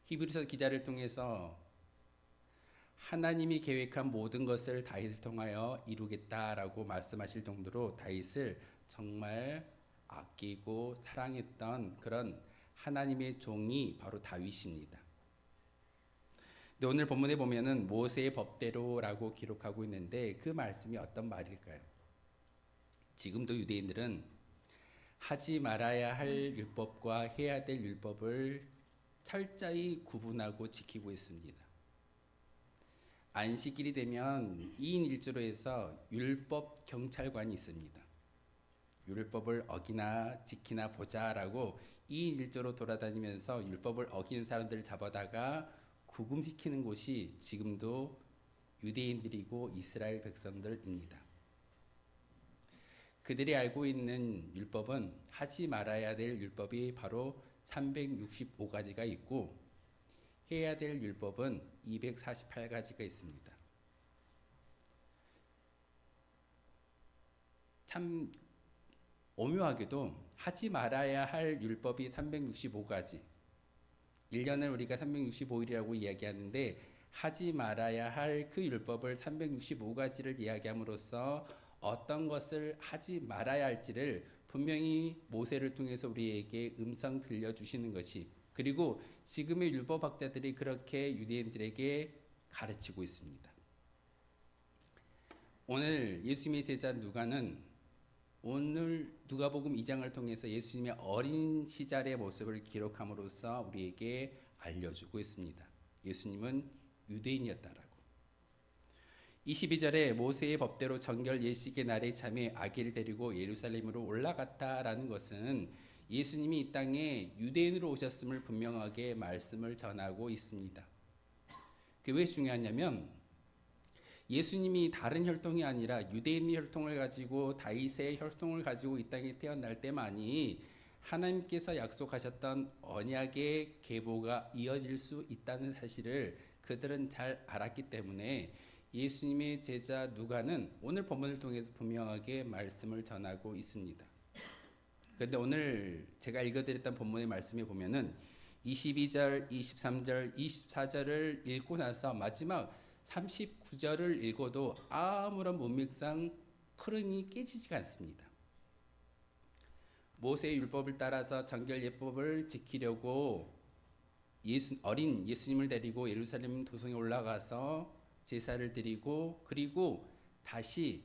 히브리서 기자를 통해서 하나님이 계획한 모든 것을 다윗을 통하여 이루겠다라고 말씀하실 정도로 다윗을 정말 아끼고 사랑했던 그런 하나님의 종이 바로 다윗입니다. 근데 오늘 본문에 보면은 모세의 법대로라고 기록하고 있는데 그 말씀이 어떤 말일까요? 지금도 유대인들은 하지 말아야 할 율법과 해야 될 율법을 철저히 구분하고 지키고 있습니다. 안식일이 되면 2인 1조로 해서 율법 경찰관이 있습니다. 율법을 어기나 지키나 보자라고 2인 1조로 돌아다니면서 율법을 어기는 사람들을 잡아다가 구금시키는 곳이 지금도 유대인들이고 이스라엘 백성들입니다. 그들이 알고 있는 율법은 하지 말아야 될 율법이 바로 365가지가 있고 해야 될 율법은 248가지가 있습니다. 참 오묘하게도 하지 말아야 할 율법이 365가지. 1년을 우리가 365일이라고 이야기하는데 하지 말아야 할 그 율법을 365가지를 이야기함으로써 어떤 것을 하지 말아야 할지를 분명히 모세를 통해서 우리에게 음성 들려주시는 것이, 그리고 지금의 율법학자들이 그렇게 유대인들에게 가르치고 있습니다. 오늘 예수님의 제자 누가는 오늘 누가복음 2장을 통해서 예수님의 어린 시절의 모습을 기록함으로써 우리에게 알려주고 있습니다. 예수님은 유대인이었다라고. 22절에 모세의 법대로 정결 예식의 날에 참에 아기를 데리고 예루살렘으로 올라갔다라는 것은 예수님이 이 땅에 유대인으로 오셨음을 분명하게 말씀을 전하고 있습니다. 그게 왜 중요하냐면 예수님이 다른 혈통이 아니라 유대인의 혈통을 가지고 다윗의 혈통을 가지고 이 땅에 태어날 때만이 하나님께서 약속하셨던 언약의 계보가 이어질 수 있다는 사실을 그들은 잘 알았기 때문에 예수님의 제자 누가는 오늘 본문을 통해서 분명하게 말씀을 전하고 있습니다. 그런데 오늘 제가 읽어드렸던 본문의 말씀에 보면은 22절, 23절, 24절을 읽고 나서 마지막 39절을 읽어도 아무런 문맥상 흐름이 깨지지가 않습니다. 모세의 율법을 따라서 정결 예법을 지키려고 어린 예수님을 데리고 예루살렘 도성에 올라가서 제사를 드리고 그리고 다시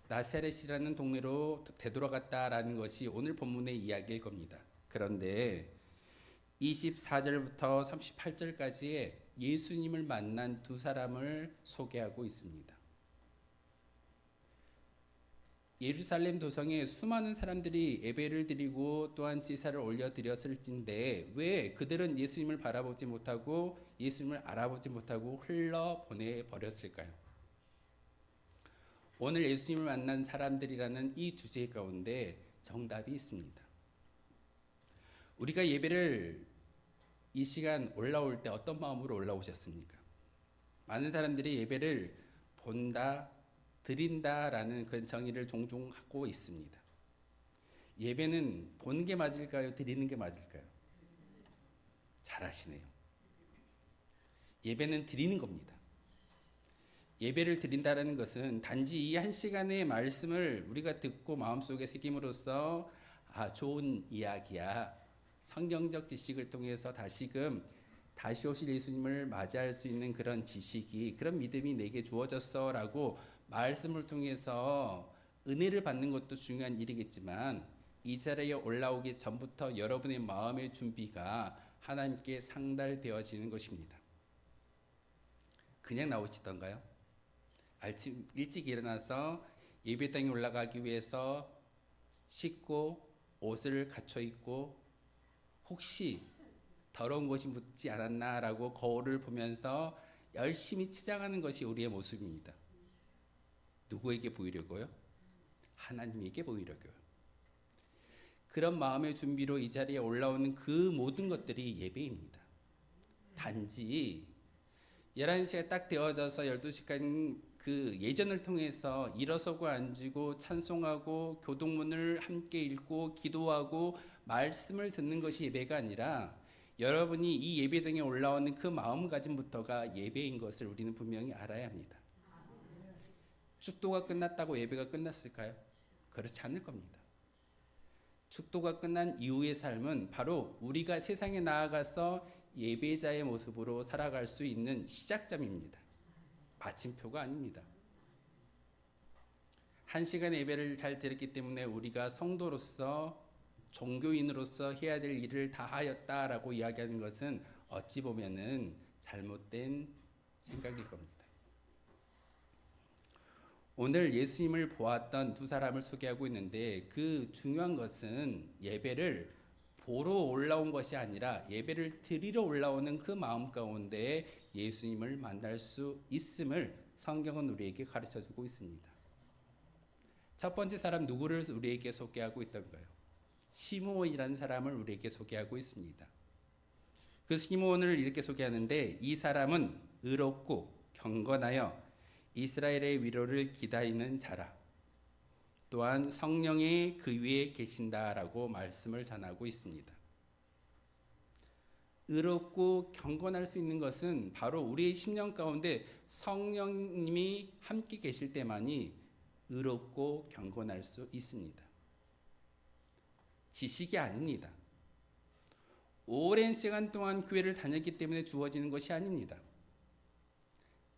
나사렛이라는 동네로 되돌아갔다라는 것이 오늘 본문의 이야기일 겁니다. 그런데 24절부터 38절까지의 예수님을 만난 두 사람을 소개하고 있습니다. 예루살렘 도성에 수많은 사람들이 예배를 드리고 또한 제사를 올려드렸을진데 왜 그들은 예수님을 바라보지 못하고 예수님을 알아보지 못하고 흘러보내버렸을까요? 오늘 예수님을 만난 사람들이라는 이 주제 가운데 정답이 있습니다. 우리가 예배를 이 시간 올라올 때 어떤 마음으로 올라오셨습니까? 많은 사람들이 예배를 본다, 드린다라는 그런 정의를 종종 하고 있습니다. 예배는 보는 게 맞을까요? 드리는 게 맞을까요? 잘하시네요. 예배는 드리는 겁니다. 예배를 드린다라는 것은 단지 이 한 시간의 말씀을 우리가 듣고 마음속에 새김으로써 좋은 이야기야. 성경적 지식을 통해서 다시 오실 예수님을 맞이할 수 있는 그런 지식이 그런 믿음이 내게 주어졌어라고 말씀을 통해서 은혜를 받는 것도 중요한 일이겠지만 이 자리에 올라오기 전부터 여러분의 마음의 준비가 하나님께 상달되어지는 것입니다. 그냥 나오시던가요? 아침 일찍 일어나서 예배당에 올라가기 위해서 씻고 옷을 갖춰 입고 혹시 더러운 것이 묻지 않았나라고 거울을 보면서 열심히 치장하는 것이 우리의 모습입니다. 누구에게 보이려고요? 하나님에게 보이려고요. 그런 마음의 준비로 이 자리에 올라오는 그 모든 것들이 예배입니다. 단지 11시가 딱 되어져서 12시까지 그 예전을 통해서 일어서고 앉고 찬송하고 교동문을 함께 읽고 기도하고 말씀을 듣는 것이 예배가 아니라 여러분이 이 예배당에 올라오는 그 마음가짐부터가 예배인 것을 우리는 분명히 알아야 합니다. 축도가 끝났다고 예배가 끝났을까요? 그렇지 않을 겁니다. 축도가 끝난 이후의 삶은 바로 우리가 세상에 나아가서 예배자의 모습으로 살아갈 수 있는 시작점입니다. 마침표가 아닙니다. 한 시간 예배를 잘 드렸기 때문에 우리가 성도로서 종교인으로서 해야 될 일을 다 하였다라고 이야기하는 것은 어찌 보면은 잘못된 생각일 겁니다. 오늘 예수님을 보았던 두 사람을 소개하고 있는데 그 중요한 것은 예배를 보러 올라온 것이 아니라 예배를 드리러 올라오는 그 마음 가운데 예수님을 만날 수 있음을 성경은 우리에게 가르쳐주고 있습니다. 첫 번째 사람 누구를 우리에게 소개하고 있던가요? 시므온이라는 사람을 우리에게 소개하고 있습니다. 그 시므온을 이렇게 소개하는데 이 사람은 의롭고 경건하여 이스라엘의 위로를 기다리는 자라. 또한 성령이 그 위에 계신다라고 말씀을 전하고 있습니다. 의롭고 경건할 수 있는 것은 바로 우리의 심령 가운데 성령님이 함께 계실 때만이 의롭고 경건할 수 있습니다. 지식이 아닙니다. 오랜 시간 동안 교회를 다녔기 때문에 주어지는 것이 아닙니다.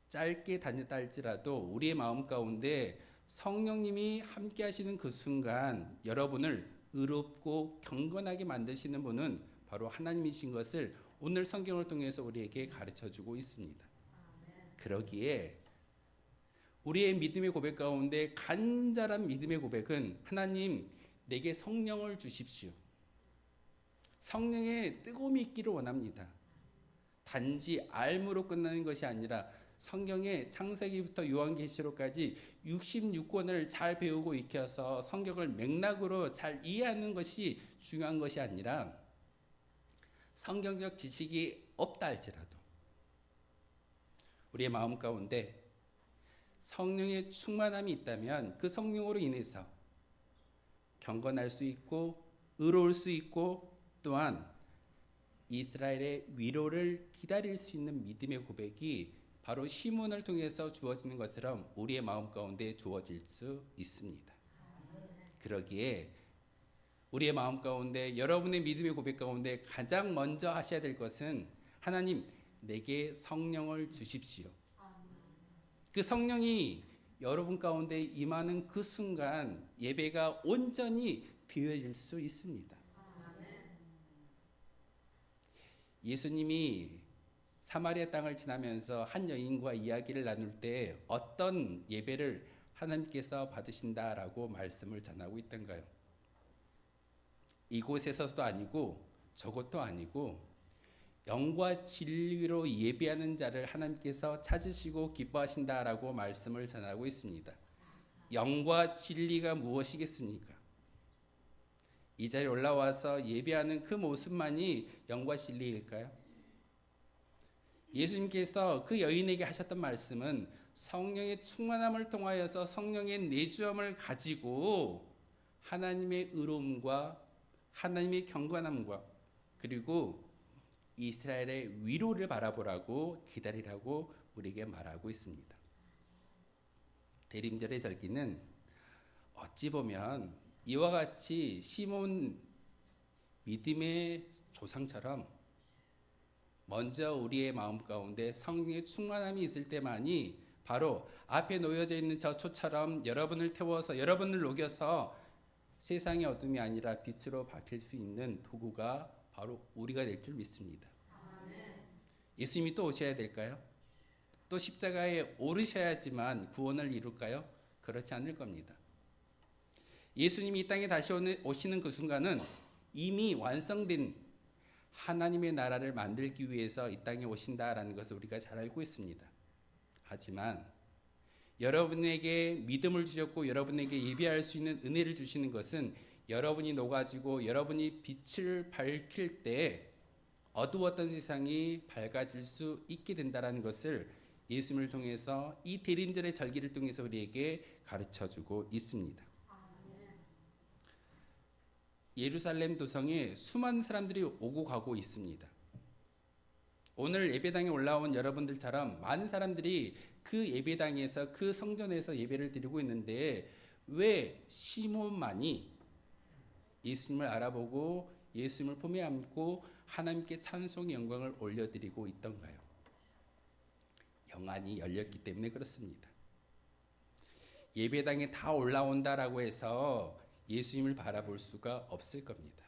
짧게 다녔다 할지라도 우리의 마음 가운데 성령님이 함께 하시는 그 순간 여러분을 의롭고 경건하게 만드시는 분은 바로 하나님이신 것을 오늘 성경을 통해서 우리에게 가르쳐주고 있습니다. 그러기에 우리의 믿음의 고백 가운데 간절한 믿음의 고백은 하나님 내게 성령을 주십시오. 성령의 뜨거움이 있기를 원합니다. 단지 알므로 끝나는 것이 아니라 성경의 창세기부터 요한계시록까지 66권을 잘 배우고 익혀서 성경을 맥락으로 잘 이해하는 것이 중요한 것이 아니라 성경적 지식이 없다 할지라도 우리의 마음 가운데 성령의 충만함이 있다면 그 성령으로 인해서 경건할 수 있고 의로울 수 있고 또한 이스라엘의 위로를 기다릴 수 있는 믿음의 고백이 바로 시몬을 통해서 주어지는 것처럼 우리의 마음 가운데 주어질 수 있습니다. 그러기에 우리의 마음 가운데 여러분의 믿음의 고백 가운데 가장 먼저 하셔야 될 것은 하나님 내게 성령을 주십시오. 그 성령이 여러분 가운데 임하는 그 순간 예배가 온전히 드려질 수 있습니다. 예수님이 사마리아 땅을 지나면서 한 여인과 이야기를 나눌 때 어떤 예배를 하나님께서 받으신다라고 말씀을 전하고 있던가요? 이곳에서도 아니고 저곳도 아니고 영과 진리로 예배하는 자를 하나님께서 찾으시고 기뻐하신다라고 말씀을 전하고 있습니다. 영과 진리가 무엇이겠습니까? 이 자리에 올라와서 예배하는 그 모습만이 영과 진리일까요? 예수님께서 그 여인에게 하셨던 말씀은 성령의 충만함을 통하여서 성령의 내주함을 가지고 하나님의 의로움과 하나님의 경건함과 그리고 이스라엘의 위로를 바라보라고 기다리라고 우리에게 말하고 있습니다. 대림절의 절기는 어찌 보면 이와 같이 시몬 믿음의 조상처럼 먼저 우리의 마음 가운데 성령의 충만함이 있을 때만이 바로 앞에 놓여져 있는 저 초처럼 여러분을 태워서 여러분을 녹여서 세상의 어둠이 아니라 빛으로 밝힐 수 있는 도구가 바로 우리가 될 줄 믿습니다. 예수님이 또 오셔야 될까요? 또 십자가에 오르셔야지만 구원을 이룰까요? 그렇지 않을 겁니다. 예수님이 이 땅에 다시 오시는 그 순간은 이미 완성된 하나님의 나라를 만들기 위해서 이 땅에 오신다라는 것을 우리가 잘 알고 있습니다. 하지만 여러분에게 믿음을 주셨고 여러분에게 예배할 수 있는 은혜를 주시는 것은 여러분이 녹아지고 여러분이 빛을 밝힐 때 어두웠던 세상이 밝아질 수 있게 된다는 것을 예수님을 통해서 이 대림절의 절기를 통해서 우리에게 가르쳐주고 있습니다. 예루살렘 도성에 수많은 사람들이 오고 가고 있습니다. 오늘 예배당에 올라온 여러분들처럼 많은 사람들이 그 예배당에서 그 성전에서 예배를 드리고 있는데 왜 시몬만이 예수님을 알아보고 예수님을 품에 안고 하나님께 찬송의 영광을 올려드리고 있던가요? 영안이 열렸기 때문에 그렇습니다. 예배당에 다 올라온다라고 해서 예수님을 바라볼 수가 없을 겁니다.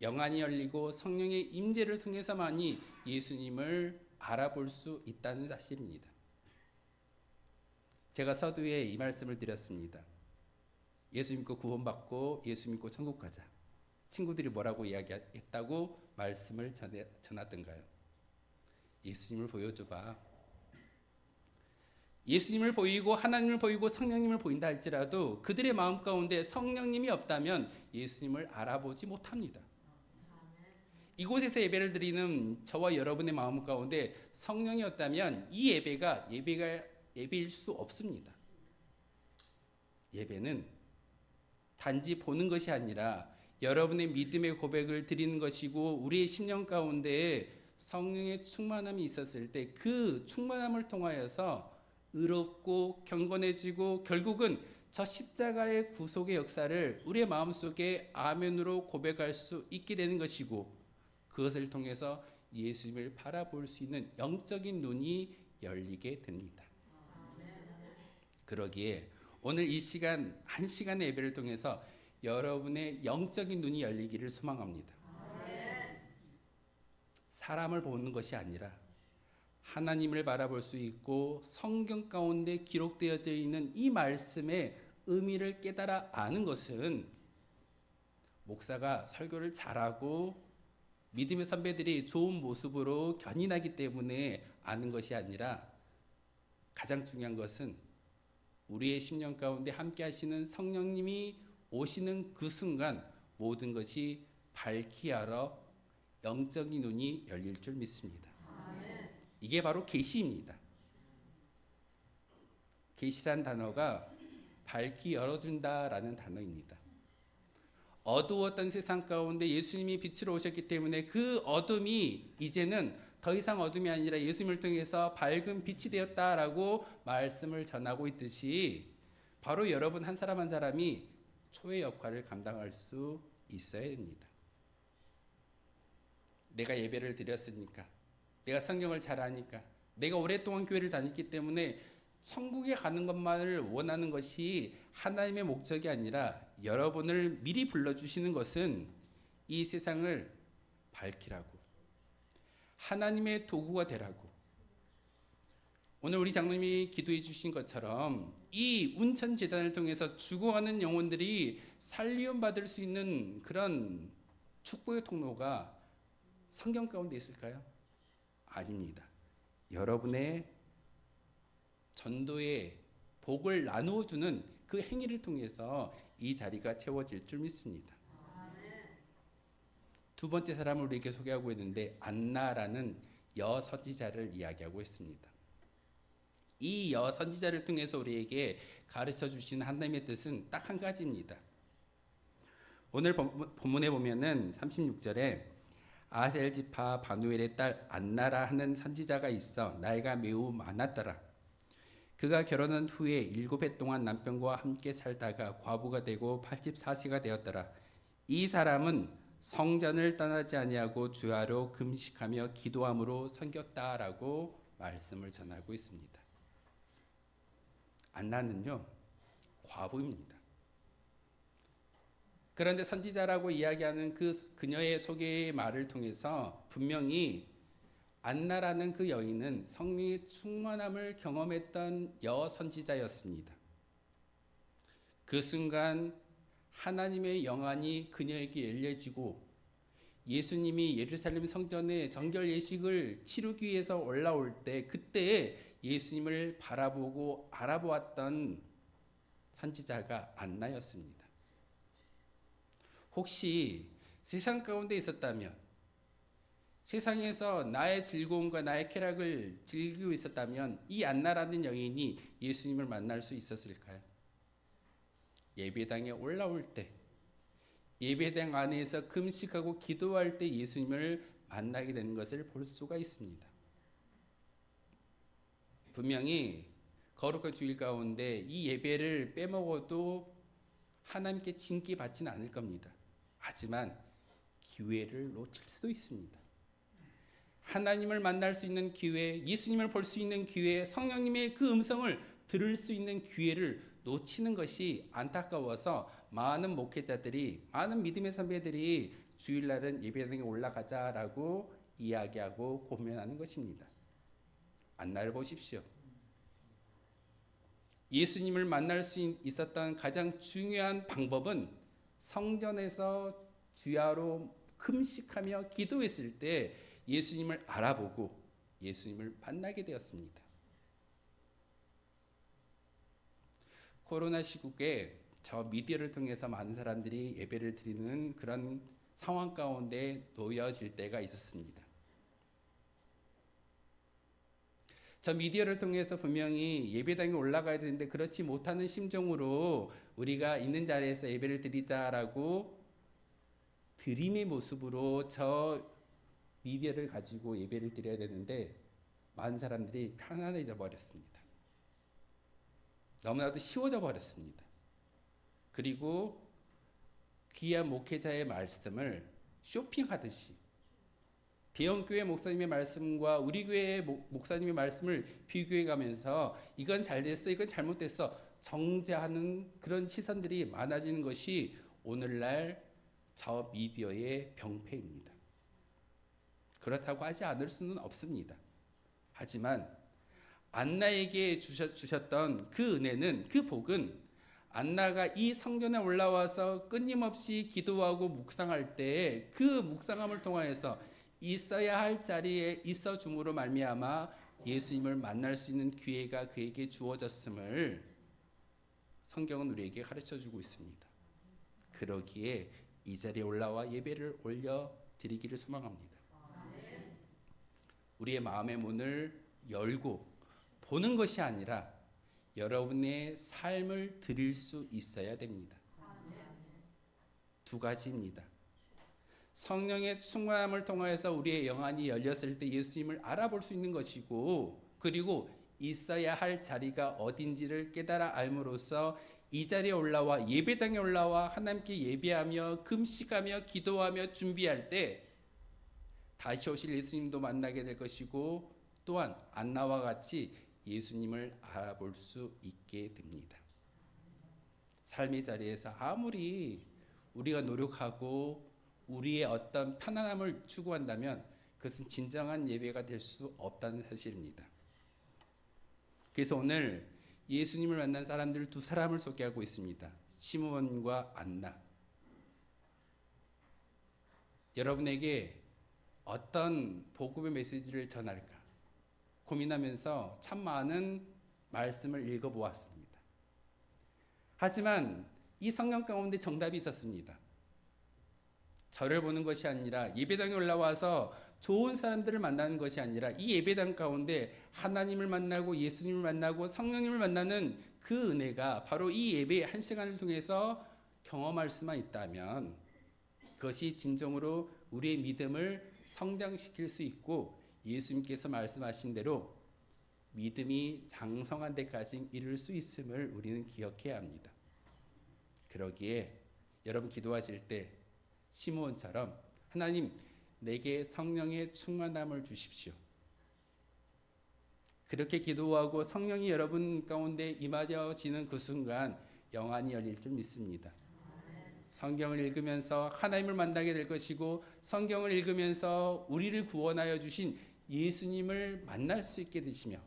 영안이 열리고 성령의 임재를 통해서만이 예수님을 알아볼 수 있다는 사실입니다. 제가 서두에 이 말씀을 드렸습니다. 예수 믿고 구원받고 예수 믿고 천국 가자. 친구들이 뭐라고 이야기했다고 말씀을 전하던가요? 예수님을 보여줘봐. 예수님을 보이고 하나님을 보이고 성령님을 보인다 할지라도 그들의 마음 가운데 성령님이 없다면 예수님을 알아보지 못합니다. 이곳에서 예배를 드리는 저와 여러분의 마음 가운데 성령이 없다면 이 예배가 예배일 수 없습니다. 예배는 단지 보는 것이 아니라 여러분의 믿음의 고백을 드리는 것이고 우리의 심령 가운데 성령의 충만함이 있었을 때 그 충만함을 통하여서 의롭고 경건해지고 결국은 저 십자가의 구속의 역사를 우리의 마음속에 아멘으로 고백할 수 있게 되는 것이고 그것을 통해서 예수님을 바라볼 수 있는 영적인 눈이 열리게 됩니다. 그러기에 오늘 이 시간 한 시간의 예배를 통해서 여러분의 영적인 눈이 열리기를 소망합니다. 사람을 보는 것이 아니라 하나님을 바라볼 수 있고 성경 가운데 기록되어져 있는 이 말씀의 의미를 깨달아 아는 것은 목사가 설교를 잘하고 믿음의 선배들이 좋은 모습으로 견인하기 때문에 아는 것이 아니라 가장 중요한 것은 우리의 심령 가운데 함께 하시는 성령님이 오시는 그 순간 모든 것이 밝히 알아 영적인 눈이 열릴 줄 믿습니다. 이게 바로 계시입니다. 계시란 단어가 밝히 열어준다라는 단어입니다. 어두웠던 세상 가운데 예수님이 빛으로 오셨기 때문에 그 어둠이 이제는 더 이상 어둠이 아니라 예수님을 통해서 밝은 빛이 되었다라고 말씀을 전하고 있듯이 바로 여러분 한 사람 한 사람이 초의 역할을 감당할 수 있어야 됩니다. 내가 예배를 드렸으니까, 내가 성경을 잘 아니까, 내가 오랫동안 교회를 다녔기 때문에 천국에 가는 것만을 원하는 것이 하나님의 목적이 아니라 여러분을 미리 불러주시는 것은 이 세상을 밝히라고, 하나님의 도구가 되라고. 오늘 우리 장로님이 기도해 주신 것처럼 이 운천재단을 통해서 죽어가는 영혼들이 살리움 받을 수 있는 그런 축복의 통로가 성경 가운데 있을까요? 아닙니다. 여러분의 전도의 복을 나누어 주는 그 행위를 통해서 이 자리가 채워질 줄 믿습니다. 두 번째 사람을 우리에게 소개하고 있는데 안나라는 여선지자를 이야기하고 있습니다. 이 여선지자를 통해서 우리에게 가르쳐 주신 하나님의 뜻은 딱 한 가지입니다. 오늘 본문에 보면은 36절에 아셀 지파 바누엘의 딸 안나라 하는 선지자가 있어 나이가 매우 많았더라. 그가 결혼한 후에 7해 동안 남편과 함께 살다가 과부가 되고 84세가 되었더라. 이 사람은 성전을 떠나지 아니하고 주야로 금식하며 기도함으로 섬겼다라고 말씀을 전하고 있습니다. 안나는요, 과부입니다. 그런데 선지자라고 이야기하는 그녀의 소개의 말을 통해서 분명히 안나라는 그 여인은 성령의 충만함을 경험했던 여선지자였습니다. 그 순간 하나님의 영안이 그녀에게 열려지고 예수님이 예루살렘 성전에 정결 예식을 치르기 위해서 올라올 때 그때 예수님을 바라보고 알아보았던 선지자가 안나였습니다. 혹시 세상 가운데 있었다면, 세상에서 나의 즐거움과 나의 쾌락을 즐기고 있었다면 이 안나라는 여인이 예수님을 만날 수 있었을까요? 예배당에 올라올 때, 예배당 안에서 금식하고 기도할 때 예수님을 만나게 되는 것을 볼 수가 있습니다. 분명히 거룩한 주일 가운데 이 예배를 빼먹어도 하나님께 징계 받지는 않을 겁니다. 하지만 기회를 놓칠 수도 있습니다. 하나님을 만날 수 있는 기회, 예수님을 볼 수 있는 기회, 성령님의 그 음성을 들을 수 있는 기회를 놓치는 것이 안타까워서 많은 목회자들이, 많은 믿음의 선배들이 주일날은 예배당에 올라가자라고 이야기하고 고민하는 것입니다. 안나를 보십시오. 예수님을 만날 수 있었던 가장 중요한 방법은 성전에서 주야로 금식하며 기도했을 때 예수님을 알아보고 예수님을 만나게 되었습니다. 코로나 시국에 저 미디어를 통해서 많은 사람들이 예배를 드리는 그런 상황 가운데 놓여질 때가 있었습니다. 저 미디어를 통해서 분명히 예배당에 올라가야 되는데 그렇지 못하는 심정으로 우리가 있는 자리에서 예배를 드리자라고 드림의 모습으로 저 미디어를 가지고 예배를 드려야 되는데 많은 사람들이 편안해져 버렸습니다. 너무나도 쉬워져 버렸습니다. 그리고 귀한 목회자의 말씀을 쇼핑하듯이 대형교회 목사님의 말씀과 우리 교회 목사님의 말씀을 비교해 가면서 이건 잘 됐어, 이건 잘못됐어 정죄하는 그런 시선들이 많아지는 것이 오늘날 저 미디어의 병폐입니다. 그렇다고 하지 않을 수는 없습니다. 하지만 안나에게 주셨던 그 은혜는, 그 복은 안나가 이 성전에 올라와서 끊임없이 기도하고 묵상할 때 그 묵상함을 통하여서 있어야 할 자리에 있어 줌으로 말미암아 예수님을 만날 수 있는 기회가 그에게 주어졌음을 성경은 우리에게 가르쳐 주고 있습니다. 그러기에 이 자리에 올라와 예배를 올려 드리기를 소망합니다. 우리의 마음의 문을 열고 보는 것이 아니라 여러분의 삶을 드릴 수 있어야 됩니다. 두 가지입니다. 성령의 충만함을 통하여서 우리의 영안이 열렸을 때 예수님을 알아볼 수 있는 것이고, 그리고 있어야 할 자리가 어딘지를 깨달아 알므로써 이 자리에 올라와 예배당에 올라와 하나님께 예배하며 금식하며 기도하며 준비할 때 다시 오실 예수님도 만나게 될 것이고, 또한 안나와 같이 예수님을 알아볼 수 있게 됩니다. 삶의 자리에서 아무리 우리가 노력하고 우리의 어떤 편안함을 추구한다면 그것은 진정한 예배가 될 수 없다는 사실입니다. 그래서 오늘 예수님을 만난 사람들 두 사람을 소개하고 있습니다. 시므온과 안나. 여러분에게 어떤 복음의 메시지를 전할까 고민하면서 참 많은 말씀을 읽어보았습니다. 하지만 이 성경 가운데 정답이 있었습니다. 저를 보는 것이 아니라 예배당에 올라와서 좋은 사람들을 만나는 것이 아니라 이 예배당 가운데 하나님을 만나고 예수님을 만나고 성령님을 만나는 그 은혜가 바로 이 예배 한 시간을 통해서 경험할 수만 있다면 그것이 진정으로 우리의 믿음을 성장시킬 수 있고, 예수님께서 말씀하신 대로 믿음이 장성한 데까지 이룰 수 있음을 우리는 기억해야 합니다. 그러기에 여러분 기도하실 때 시므온처럼 하나님 내게 성령의 충만함을 주십시오. 그렇게 기도하고 성령이 여러분 가운데 임하여지는 그 순간 영안이 열릴 줄 믿습니다. 성경을 읽으면서 하나님을 만나게 될 것이고, 성경을 읽으면서 우리를 구원하여 주신 예수님을 만날 수 있게 되시며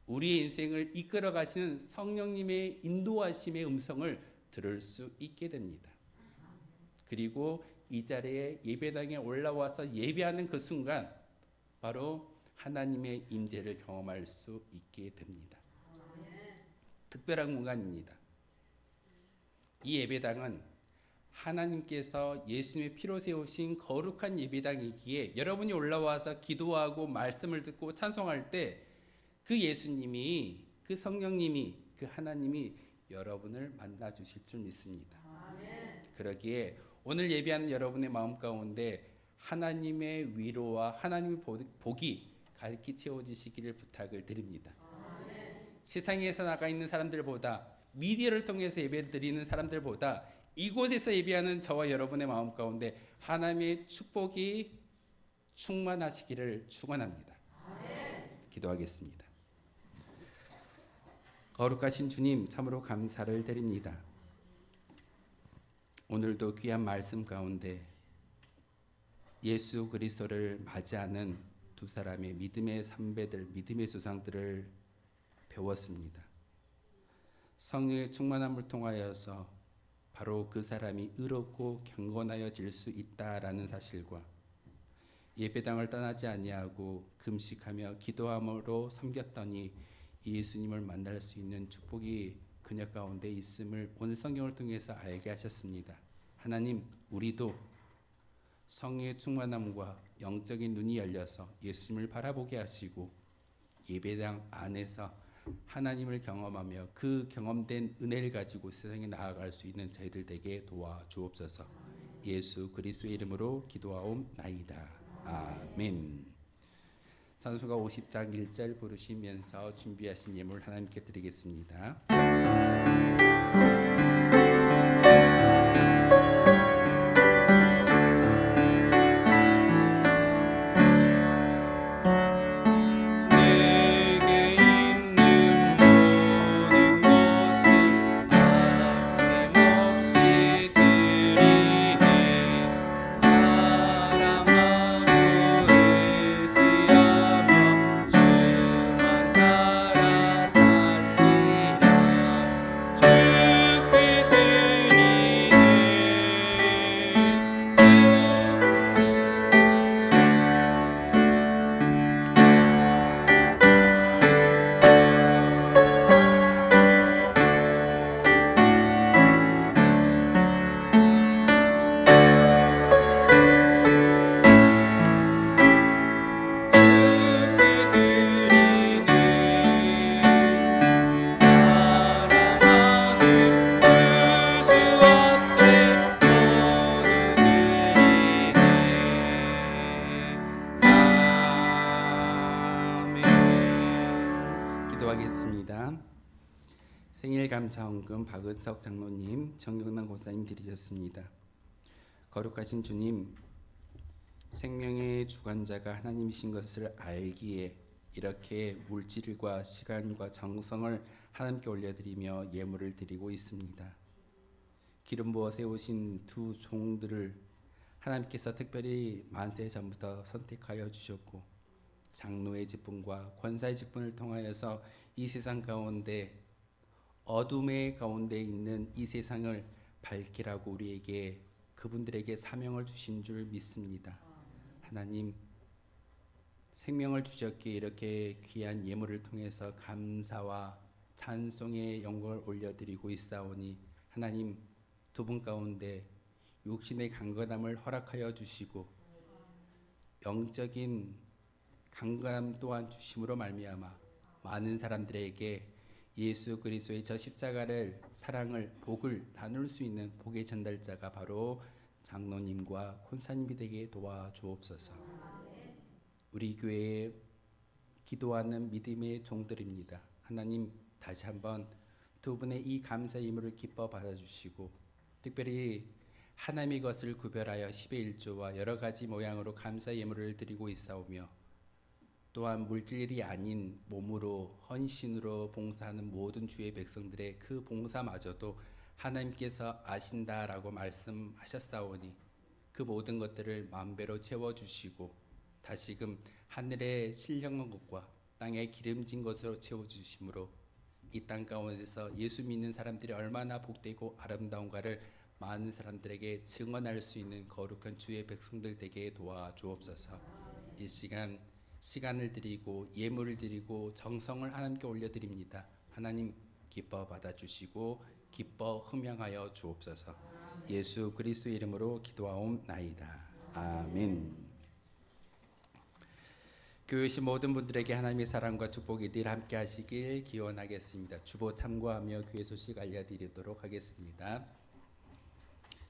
우리의 인생을 이끌어 가시는 성령님의 인도하심의 음성을 들을 수 있게 됩니다. 그리고 이 자리에 예배당에 올라와서 예배하는 그 순간 바로 하나님의 임재를 경험할 수 있게 됩니다. 특별한 공간입니다. 이 예배당은 하나님께서 예수님의 피로 세우신 거룩한 예배당이기에 여러분이 올라와서 기도하고 말씀을 듣고 찬송할 때 그 예수님이, 그 성령님이, 그 하나님이 여러분을 만나 주실 줄 믿습니다. 그러기에 오늘 예배하는 여러분의 마음 가운데 하나님의 위로와 하나님의 복이 가득히 채워지시기를 부탁을 드립니다. 세상에서 나가 있는 사람들보다, 미디어를 통해서 예배를 드리는 사람들보다 이곳에서 예배하는 저와 여러분의 마음 가운데 하나님의 축복이 충만하시기를 축원합니다. 기도하겠습니다. 거룩하신 주님, 참으로 감사를 드립니다. 오늘도 귀한 말씀 가운데 예수 그리스도를 맞이하는 두 사람의 믿음의 선배들, 믿음의 조상들을 배웠습니다. 성령의 충만함을 통하여서 바로 그 사람이 의롭고 경건하여질 수 있다라는 사실과 예배당을 떠나지 아니하고 금식하며 기도함으로 섬겼더니 예수님을 만날 수 있는 축복이 그녀 가운데 있음을 오늘 성경을 통해서 알게 하셨습니다. 하나님, 우리도 성령의 충만함과 영적인 눈이 열려서 예수님을 바라보게 하시고 예배당 안에서 하나님을 경험하며 그 경험된 은혜를 가지고 세상에 나아갈 수 있는 저희들 되게 도와주옵소서. 예수 그리스도의 이름으로 기도하옵나이다. 아멘. 찬송가 50장 1절 부르시면서 준비하신 예물 하나님께 드리겠습니다. 주만 기도하겠습니다. 생일 감사헌금 박은석 장로님, 정경남 권사님 드리셨습니다. 거룩하신 주님, 생명의 주관자가 하나님이신 것을 알기에 이렇게 물질과 시간과 정성을 하나님께 올려드리며 예물을 드리고 있습니다. 기름 부어 세우신 두 종들을 하나님께서 특별히 만세 전부터 선택하여 주셨고 장로의 직분과 권사의 직분을 통하여서 이 세상 가운데 어둠의 가운데 있는 이 세상을 밝히라고 우리에게 그분들에게 사명을 주신 줄 믿습니다. 하나님, 생명을 주셨기에 이렇게 귀한 예물을 통해서 감사와 찬송의 영광을 올려드리고 있사오니 하나님, 두 분 가운데 육신의 강건함을 허락하여 주시고 영적인 강건함 또한 주심으로 말미암아 많은 사람들에게 예수 그리스도의 저 십자가를 사랑을 복을 나눌 수 있는 복의 전달자가 바로 장로님과 권사님이 되게 도와주옵소서. 우리 교회에 기도하는 믿음의 종들입니다. 하나님, 다시 한번 두 분의 이 감사 예물을 기뻐 받아주시고 특별히 하나님의 것을 구별하여 10의 1조와 여러 가지 모양으로 감사 예물을 드리고 있사오며 또한 물질이 아닌 몸으로 헌신으로 봉사하는 모든 주의 백성들의 그 봉사마저도 하나님께서 아신다라고 말씀하셨사오니 그 모든 것들을 만배로 채워주시고 다시금 하늘의 신령한 것과 땅에 기름진 것으로 채워주심으로 이 땅 가운데서 예수 믿는 사람들이 얼마나 복되고 아름다운가를 많은 사람들에게 증언할 수 있는 거룩한 주의 백성들 되게 도와주옵소서. 이 시간을 드리고 예물을 드리고 정성을 하나님께 올려드립니다. 하나님 기뻐 받아주시고 기뻐 흠양하여 주옵소서. 예수 그리스도의 이름으로 기도하옵나이다. 아멘. 교회신 모든 분들에게 하나님의 사랑과 축복이 늘 함께 하시길 기원하겠습니다. 주보 참고하며 교회 소식 알려드리도록 하겠습니다.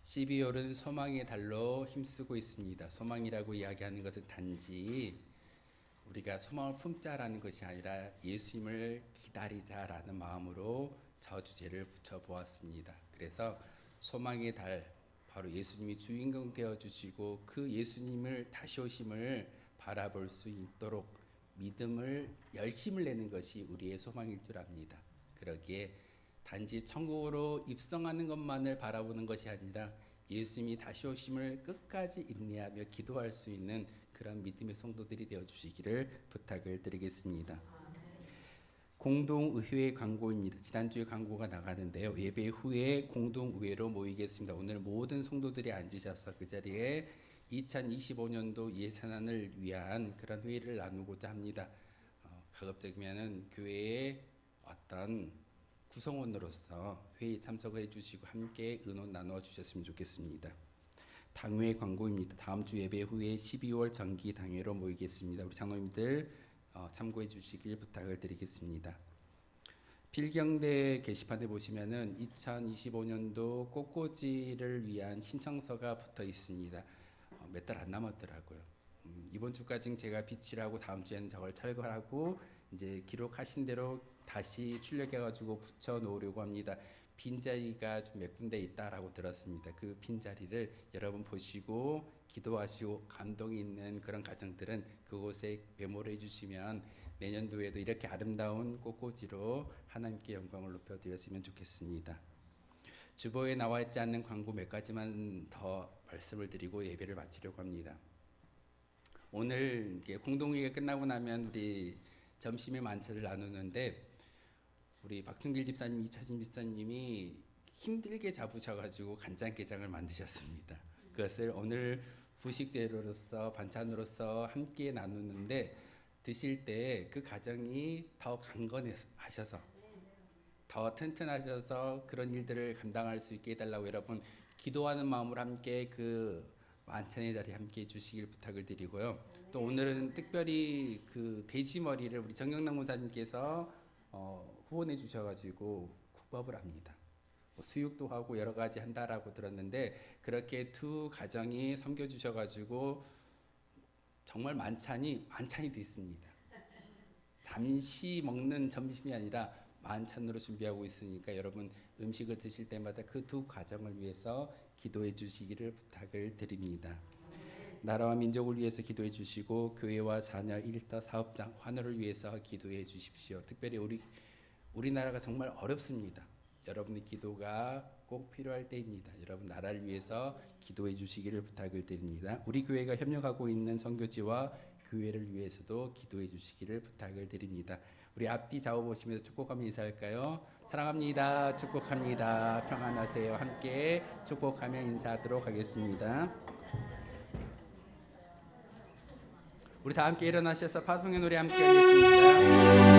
12월은 소망의 달로 힘쓰고 있습니다. 소망이라고 이야기하는 것은 단지 우리가 소망을 품자라는 것이 아니라 예수님을 기다리자라는 마음으로 저주제를 붙여보았습니다. 그래서 소망의 달, 바로 예수님이 주인공 되어주시고 그 예수님을 다시 오심을 바라볼 수 있도록 믿음을 열심을 내는 것이 우리의 소망일 줄 압니다. 그러기에 단지 천국으로 입성하는 것만을 바라보는 것이 아니라 예수님이 다시 오심을 끝까지 인내하며 기도할 수 있는 그런 믿음의 성도들이 되어주시기를 부탁을 드리겠습니다. 공동의회 광고입니다. 지난주에 광고가 나가는데요. 예배 후에 공동의회로 모이겠습니다. 오늘 모든 성도들이 앉으셔서 그 자리에 2025년도 예산안을 위한 그런 회의를 나누고자 합니다. 가급적이면 교회의 어떤 구성원으로서 회의 참석해 주시고 함께 의논 나누어 주셨으면 좋겠습니다. 당회 광고입니다. 다음 주 예배 후에 12월 정기 당회로 모이겠습니다. 우리 장로님들 참고해 주시길 부탁을 드리겠습니다. 필경대 게시판에 보시면은 2025년도 꽃꽂이를 위한 신청서가 붙어 있습니다. 몇 달 안 남았더라고요. 이번 주까지는 제가 비치라고 다음 주에는 저걸 철거하고 이제 기록하신 대로 다시 출력해가지고 붙여 놓으려고 합니다. 빈자리가 좀 몇 군데 있다라고 들었습니다. 그 빈자리를 여러분 보시고 기도하시고 감동이 있는 그런 가정들은 그곳에 메모를 해주시면 내년도에도 이렇게 아름다운 꽃꽂이로 하나님께 영광을 높여드렸으면 좋겠습니다. 주보에 나와 있지 않는 광고 몇 가지만 더 말씀을 드리고 예배를 마치려고 합니다. 오늘 공동회의가 끝나고 나면 우리 점심의 만찬을 나누는데 우리 박준길 집사님, 이차진 집사님이 힘들게 잡으셔가지고 간장게장을 만드셨습니다. 그것을 오늘 후식 재료로서 반찬으로서 함께 나누는데 드실 때 그 가정이 더 강건하셔서 더 튼튼하셔서 그런 일들을 감당할 수 있게 해달라고 여러분 기도하는 마음으로 함께 그 만찬의 자리에 함께 해주시길 부탁을 드리고요. 또 오늘은 특별히 그 돼지머리를 우리 정경남 목사님께서 후원해 주셔가지고 국밥을 합니다. 수육도 하고 여러 가지 한다라고 들었는데 그렇게 두 가정이 섬겨주셔가지고 정말 만찬이 돼 있습니다. 잠시 먹는 점심이 아니라 만찬으로 준비하고 있으니까 여러분 음식을 드실 때마다 그 두 가정을 위해서 기도해 주시기를 부탁을 드립니다. 나라와 민족을 위해서 기도해 주시고 교회와 자녀 일터 사업장 환호를 위해서 기도해 주십시오. 특별히 우리나라가 정말 어렵습니다. 여러분의 기도가 꼭 필요할 때입니다. 여러분 나라를 위해서 기도해 주시기를 부탁을 드립니다. 우리 교회가 협력하고 있는 선교지와 교회를 위해서도 기도해 주시기를 부탁을 드립니다. 우리 앞뒤 좌우 보시면서 축복하며 인사할까요? 사랑합니다. 축복합니다. 평안하세요. 함께 축복하며 인사하도록 하겠습니다. 우리 다 함께 일어나셔서 파송의 노래 함께 하겠습니다.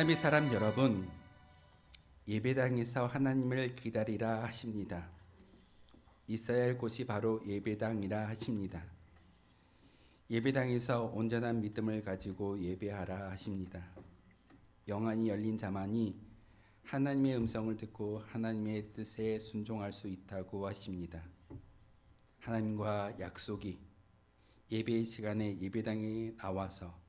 하나님의 사람 여러분, 예배당에서 하나님을 기다리라 하십니다. 있어야 할 곳이 바로 예배당이라 하십니다. 예배당에서 온전한 믿음을 가지고 예배하라 하십니다. 영안이 열린 자만이 하나님의 음성을 듣고 하나님의 뜻에 순종할 수 있다고 하십니다. 하나님과 약속이 예배의 시간에 예배당에 나와서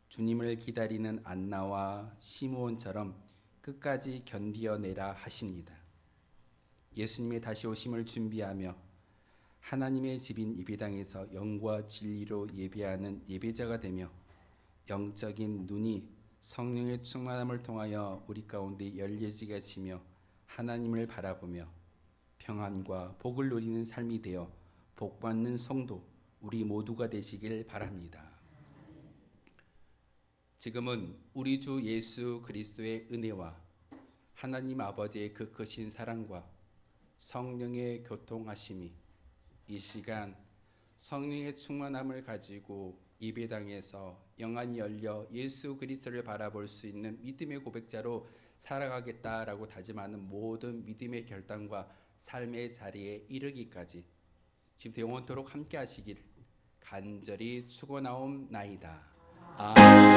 주님을 기다리는 안나와 시므온처럼 끝까지 견디어내라 하십니다. 예수님의 다시 오심을 준비하며 하나님의 집인 예배당에서 영과 진리로 예배하는 예배자가 되며 영적인 눈이 성령의 충만함을 통하여 우리 가운데 열려지게 하시며 하나님을 바라보며 평안과 복을 누리는 삶이 되어 복받는 성도 우리 모두가 되시길 바랍니다. 지금은 우리 주 예수 그리스도의 은혜와 하나님 아버지의 그 크신 사랑과 성령의 교통하심이 이 시간 성령의 충만함을 가지고 예배당에서 영안이 열려 예수 그리스도를 바라볼 수 있는 믿음의 고백자로 살아가겠다라고 다짐하는 모든 믿음의 결단과 삶의 자리에 이르기까지 지금 영원토록 함께 하시길 간절히 축원하옵나이다. 아멘.